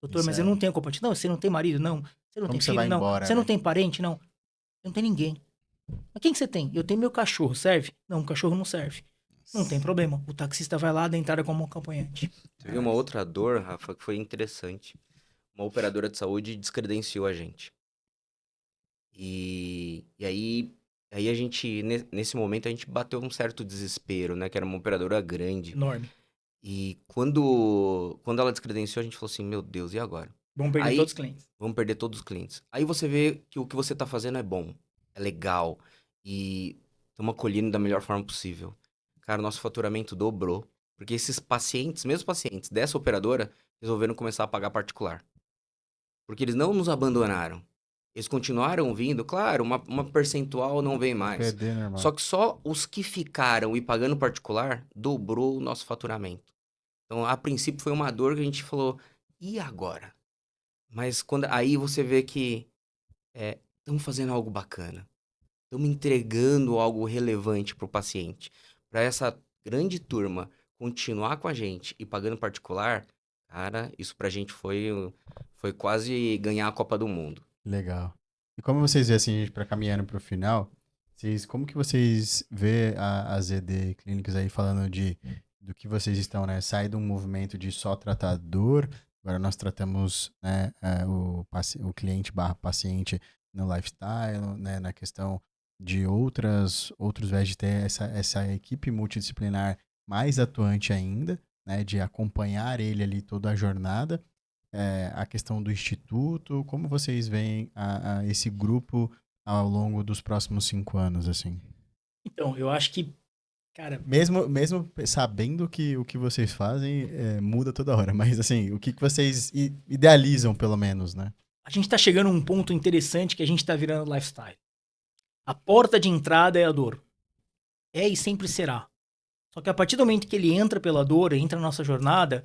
Doutor, mas eu não tenho acompanhante. Não, você não tem marido? Não. Você não tem filho? Não. Embora, você não tem parente? Não. Não tem ninguém. Mas quem que você tem? Eu tenho meu cachorro. Serve? Não, o cachorro não serve. Não tem problema. O taxista vai lá da entrada como acompanhante. Teve uma outra dor, Rafa, que foi interessante. Uma operadora de saúde descredenciou a gente. E aí a gente, nesse momento, a gente bateu um certo desespero, né? Que era uma operadora grande. Enorme. E quando ela descredenciou, a gente falou assim, meu Deus, e agora? Vamos perder Aí, todos os clientes. vamos perder todos os clientes. Aí você vê que o que você tá fazendo é bom, é legal e estamos acolhendo da melhor forma possível. Cara, nosso faturamento dobrou, porque esses pacientes, mesmo pacientes dessa operadora, resolveram começar a pagar particular. Porque eles não nos abandonaram. Eles continuaram vindo, claro, uma percentual não vem mais. Perder normal. Só que só os que ficaram e pagando particular dobrou o nosso faturamento. Então, a princípio foi uma dor que a gente falou, e agora? Mas aí você vê que estamos fazendo algo bacana. Estamos entregando algo relevante para o paciente. Para essa grande turma continuar com a gente e pagando particular, cara, isso pra gente foi quase ganhar a Copa do Mundo. Legal. E como vocês vê, assim, a gente para caminhando para o final, como que vocês vê as ZD Clínicas aí falando do que vocês estão, né? Sair de um movimento de só tratar dor, agora nós tratamos, né, o cliente barra paciente no lifestyle, né, na questão de outros viés de ter essa equipe multidisciplinar mais atuante ainda, né, de acompanhar ele ali toda a jornada. A questão do instituto, como vocês veem esse grupo ao longo dos próximos 5 anos, assim? Então, eu acho que, cara, Mesmo sabendo que o que vocês fazem muda toda hora, mas assim, o que vocês idealizam, pelo menos, né? a gente tá chegando a um ponto interessante que a gente tá virando lifestyle. A porta de entrada é a dor. É e sempre será. Só que a partir do momento que ele entra pela dor, entra na nossa jornada,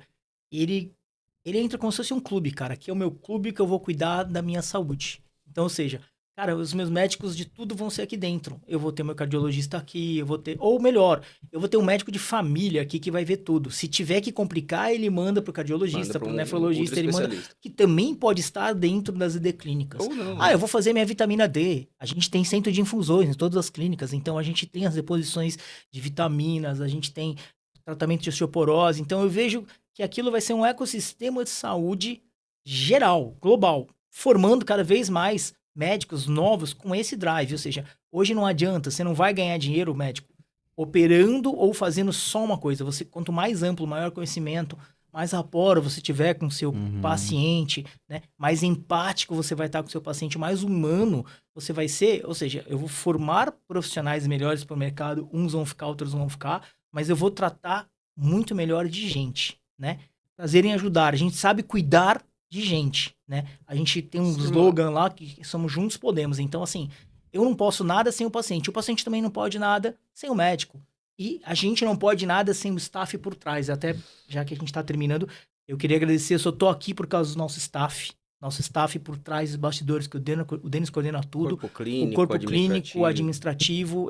ele entra como se fosse um clube, cara. Aqui é o meu clube que eu vou cuidar da minha saúde. Então, ou seja, cara, os meus médicos de tudo vão ser aqui dentro. Eu vou ter meu cardiologista aqui, eu vou ter... Ou melhor, eu vou ter um médico de família aqui que vai ver tudo. Se tiver que complicar, ele manda pro cardiologista, pro nefrologista, ele manda... Que também pode estar dentro das ED clínicas. Ou não. Eu vou fazer minha vitamina D. A gente tem centro de infusões em todas as clínicas. Então, a gente tem as deposições de vitaminas, a gente tem tratamento de osteoporose. Então, eu vejo que aquilo vai ser um ecossistema de saúde geral, global, formando cada vez mais médicos novos com esse drive. Ou seja, hoje não adianta, você não vai ganhar dinheiro, médico, operando ou fazendo só uma coisa. Você, quanto mais amplo, maior conhecimento, mais rapport você tiver com o seu paciente, né? Mais empático você vai estar com o seu paciente, mais humano você vai ser. Ou seja, eu vou formar profissionais melhores para o mercado, uns vão ficar, outros não vão ficar, mas eu vou tratar muito melhor de gente, né? Prazer em ajudar. A gente sabe cuidar de gente, né? A gente tem um slogan lá que somos juntos podemos. Então, assim, eu não posso nada sem o paciente também não pode nada sem o médico. E a gente não pode nada sem o staff por trás. Até, já que a gente está terminando, eu queria agradecer, eu só tô aqui por causa do nosso staff. Nosso staff por trás dos bastidores, que o Denis coordena tudo. O corpo clínico, administrativo.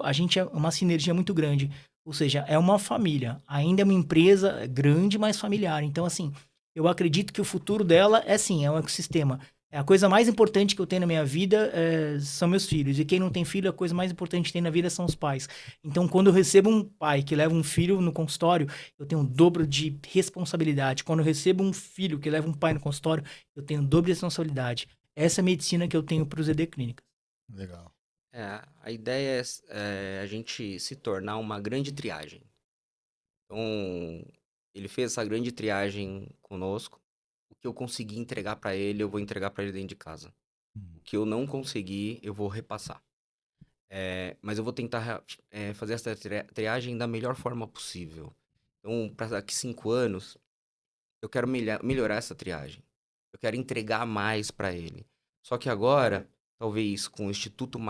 A gente é uma sinergia muito grande. Ou seja, é uma família. Ainda é uma empresa grande, mas familiar. Então, assim, eu acredito que o futuro dela é um ecossistema. A coisa mais importante que eu tenho na minha vida são meus filhos. E quem não tem filho, a coisa mais importante que tem na vida são os pais. Então, quando eu recebo um pai que leva um filho no consultório, eu tenho um dobro de responsabilidade. Quando eu recebo um filho que leva um pai no consultório, eu tenho um dobro de responsabilidade. Essa é a medicina que eu tenho para os ED Clínicas. Legal. A ideia é a gente se tornar uma grande triagem. Então, ele fez essa grande triagem conosco. O que eu consegui entregar para ele, eu vou entregar para ele dentro de casa. O que eu não consegui, eu vou repassar. Mas eu vou tentar fazer essa triagem da melhor forma possível. Então, para daqui 5 anos, eu quero melhorar essa triagem. Eu quero entregar mais para ele. Só que agora, talvez com o instituto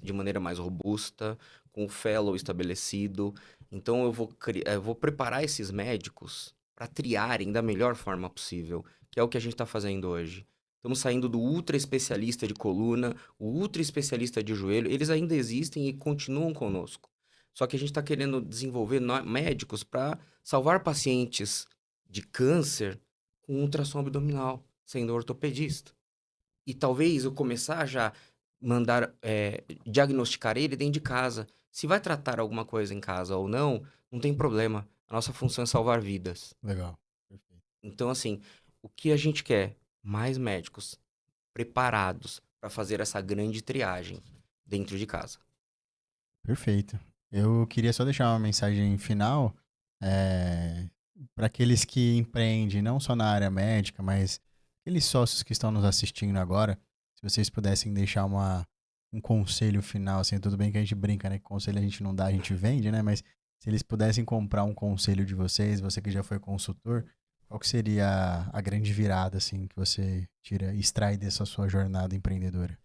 de maneira mais robusta, com o fellow estabelecido, então eu vou preparar esses médicos para triarem da melhor forma possível, que é o que a gente está fazendo hoje. Estamos saindo do ultra especialista de coluna, o ultra especialista de joelho, eles ainda existem e continuam conosco. Só que a gente está querendo desenvolver médicos para salvar pacientes de câncer com ultrassom abdominal, sendo ortopedista. E talvez eu começar já mandar diagnosticar ele dentro de casa. Se vai tratar alguma coisa em casa ou não, não tem problema. A nossa função é salvar vidas. Legal. Perfeito. Então, assim, o que a gente quer? Mais médicos preparados para fazer essa grande triagem dentro de casa. Perfeito. Eu queria só deixar uma mensagem final para aqueles que empreendem, não só na área médica, mas aqueles sócios que estão nos assistindo agora, se vocês pudessem deixar um conselho final, assim, tudo bem que a gente brinca, né? Que conselho a gente não dá, a gente vende, né? Mas se eles pudessem comprar um conselho de vocês, você que já foi consultor, qual que seria a grande virada, assim, que você extrai dessa sua jornada empreendedora?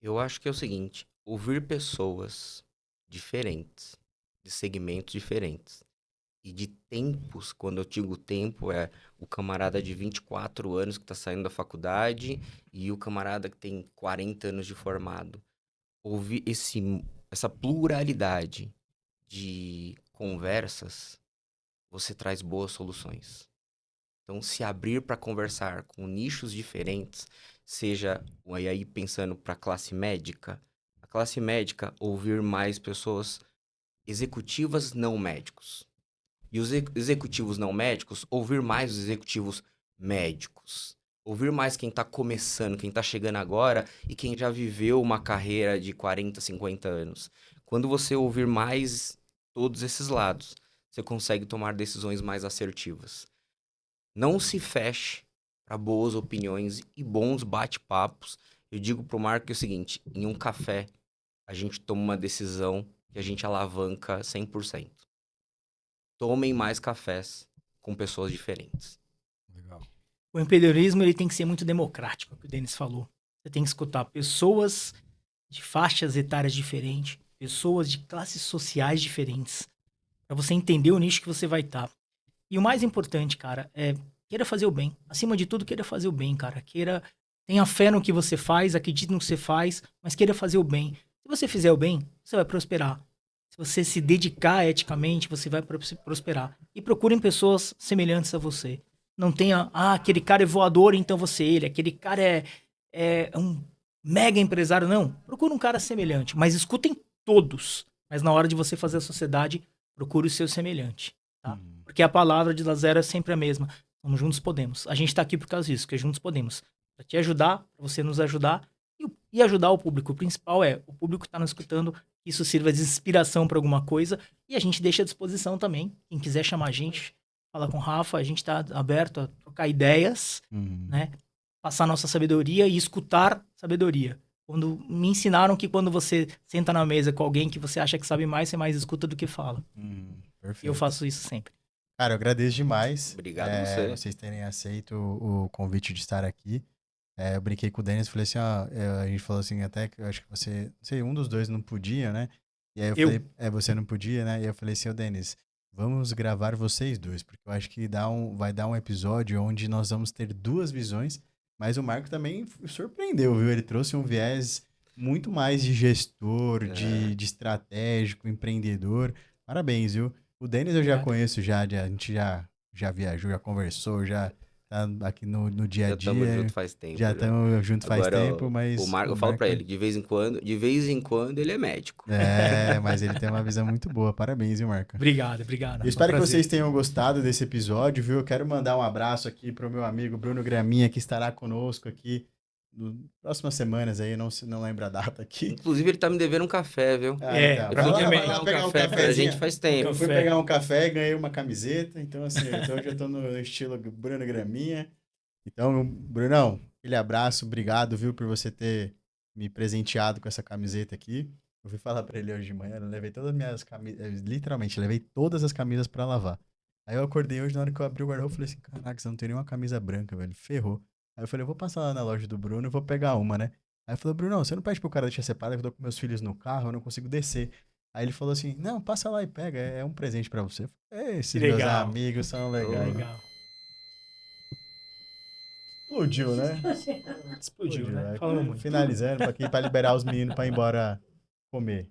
Eu acho que é o seguinte, ouvir pessoas diferentes, de segmentos diferentes, e de tempos, quando eu digo tempo, é o camarada de 24 anos que está saindo da faculdade e o camarada que tem 40 anos de formado. Ouvir essa pluralidade de conversas, você traz boas soluções. Então, se abrir para conversar com nichos diferentes, seja, e aí pensando para a classe médica, ouvir mais pessoas executivas não médicos. E os executivos não médicos, ouvir mais os executivos médicos. Ouvir mais quem está começando, quem está chegando agora e quem já viveu uma carreira de 40, 50 anos. Quando você ouvir mais todos esses lados, você consegue tomar decisões mais assertivas. Não se feche para boas opiniões e bons bate-papos. Eu digo pro Marco o seguinte, em um café, a gente toma uma decisão que a gente alavanca 100%. Tomem mais cafés com pessoas diferentes. Legal. O empreendedorismo ele tem que ser muito democrático, é o que o Denis falou. Você tem que escutar pessoas de faixas etárias diferentes, pessoas de classes sociais diferentes, para você entender o nicho que você vai estar. E o mais importante, cara, é queira fazer o bem. Acima de tudo, queira fazer o bem, cara. Tenha fé no que você faz, acredite no que você faz, mas queira fazer o bem. Se você fizer o bem, você vai prosperar. Se você se dedicar eticamente, você vai prosperar. E procurem pessoas semelhantes a você. Não tenha, aquele cara é voador, então você é ele. Aquele cara é um mega empresário. Não. Procure um cara semelhante. Mas escutem todos. Mas na hora de você fazer a sociedade, procure o seu semelhante. Tá? Porque a palavra de Lazero é sempre a mesma. Somos juntos podemos. A gente tá aqui por causa disso, porque juntos podemos. Pra te ajudar, pra você nos ajudar e ajudar o público. O principal é o público tá nos escutando, isso sirva de inspiração pra alguma coisa e a gente deixa à disposição também. Quem quiser chamar a gente, falar com o Rafa, a gente tá aberto a trocar ideias, né? Passar nossa sabedoria e escutar sabedoria. Quando me ensinaram que quando você senta na mesa com alguém que você acha que sabe mais, você mais escuta do que fala. Perfeito. E eu faço isso sempre. Cara, eu agradeço demais. Obrigado a você. Vocês terem aceito o convite de estar aqui. Eu brinquei com o Denis, falei assim, ó, a gente falou assim, até que eu acho que você, não sei, um dos dois não podia, né? E aí eu falei, você não podia, né? E eu falei assim, ô Denis, vamos gravar vocês dois, porque eu acho que vai dar um episódio onde nós vamos ter duas visões, mas o Marco também surpreendeu, viu? Ele trouxe um viés muito mais de gestor, de estratégico, empreendedor. Parabéns, viu? O Denis eu já conheço, a gente já viajou, já conversou, já tá aqui no dia a dia. Já estamos juntos faz tempo. Já estamos juntos faz tempo, mas... O Marco, eu falo pra ele, de vez em quando ele é médico. Mas ele tem uma visão muito boa. Parabéns, viu, Marco? Obrigado. Eu espero que vocês tenham gostado desse episódio, viu? Eu quero mandar um abraço aqui pro meu amigo Bruno Graminha, que estará conosco aqui nas próximas semanas aí, não lembro a data aqui. Inclusive, ele tá me devendo um café, viu? Então. Ele falou que vai pegar um café pra gente faz tempo. Eu fui pegar um café e ganhei uma camiseta, então assim, hoje eu tô no estilo Bruno Graminha. Então, Brunão, aquele abraço, obrigado, viu, por você ter me presenteado com essa camiseta aqui. Eu fui falar pra ele hoje de manhã, eu levei todas as minhas camisas, literalmente, levei todas as camisas pra lavar. Aí eu acordei hoje, na hora que eu abri o guarda-roupa, eu falei assim, caraca, você não tem nenhuma camisa branca, velho, ferrou. Aí eu falei, eu vou passar lá na loja do Bruno e vou pegar uma, né? Aí ele falou, Bruno, você não pede pro cara deixar separado, que eu tô com meus filhos no carro, eu não consigo descer. Aí ele falou assim, não, passa lá e pega, é um presente pra você. Esses meus amigos são legais. Legal. Explodiu, né? Explodiu, né? Falando muito. Finalizando, pra liberar os meninos pra ir embora comer.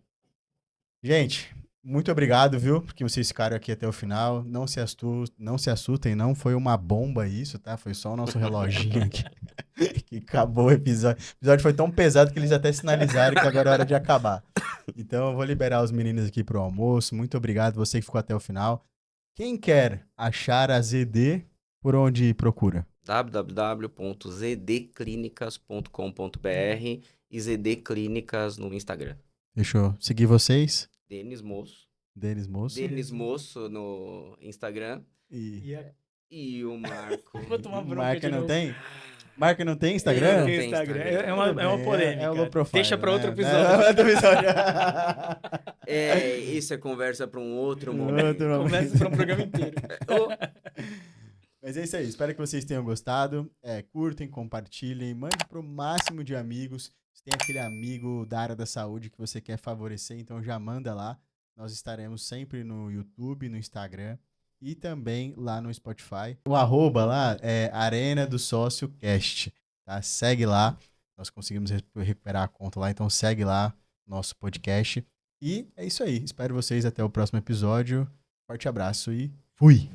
Gente, muito obrigado, viu? Porque vocês ficaram aqui até o final. Não se assustem, não foi uma bomba isso, tá? Foi só o nosso reloginho aqui. Que acabou o episódio. O episódio foi tão pesado que eles até sinalizaram que agora é hora de acabar. Então eu vou liberar os meninos aqui pro almoço. Muito obrigado, você que ficou até o final. Quem quer achar a ZD, por onde procura? www.zdclinicas.com.br e ZD Clínicas no Instagram. Deixa eu seguir vocês. Denis Moço. Denis Moço. Denis Moço no Instagram. E o Marco. Vou tomar O bronca Marco de não novo. tem? Marca não tem Instagram? Não Tem tem Instagram. Instagram. É uma polêmica. É o low profile, Deixa pra outro né? episódio. Outro episódio. Isso é conversa para um outro Um momento. outro momento. Conversa para um programa inteiro. Mas é isso aí. Espero que vocês tenham gostado. Curtem, compartilhem, mande pro máximo de amigos. Se tem aquele amigo da área da saúde que você quer favorecer, então já manda lá. Nós estaremos sempre no YouTube, no Instagram e também lá no Spotify. O @ lá é Arena do Sócio Cast, tá? Segue lá. Nós conseguimos recuperar a conta lá, então segue lá nosso podcast. E é isso aí. Espero vocês até o próximo episódio. Forte abraço e fui!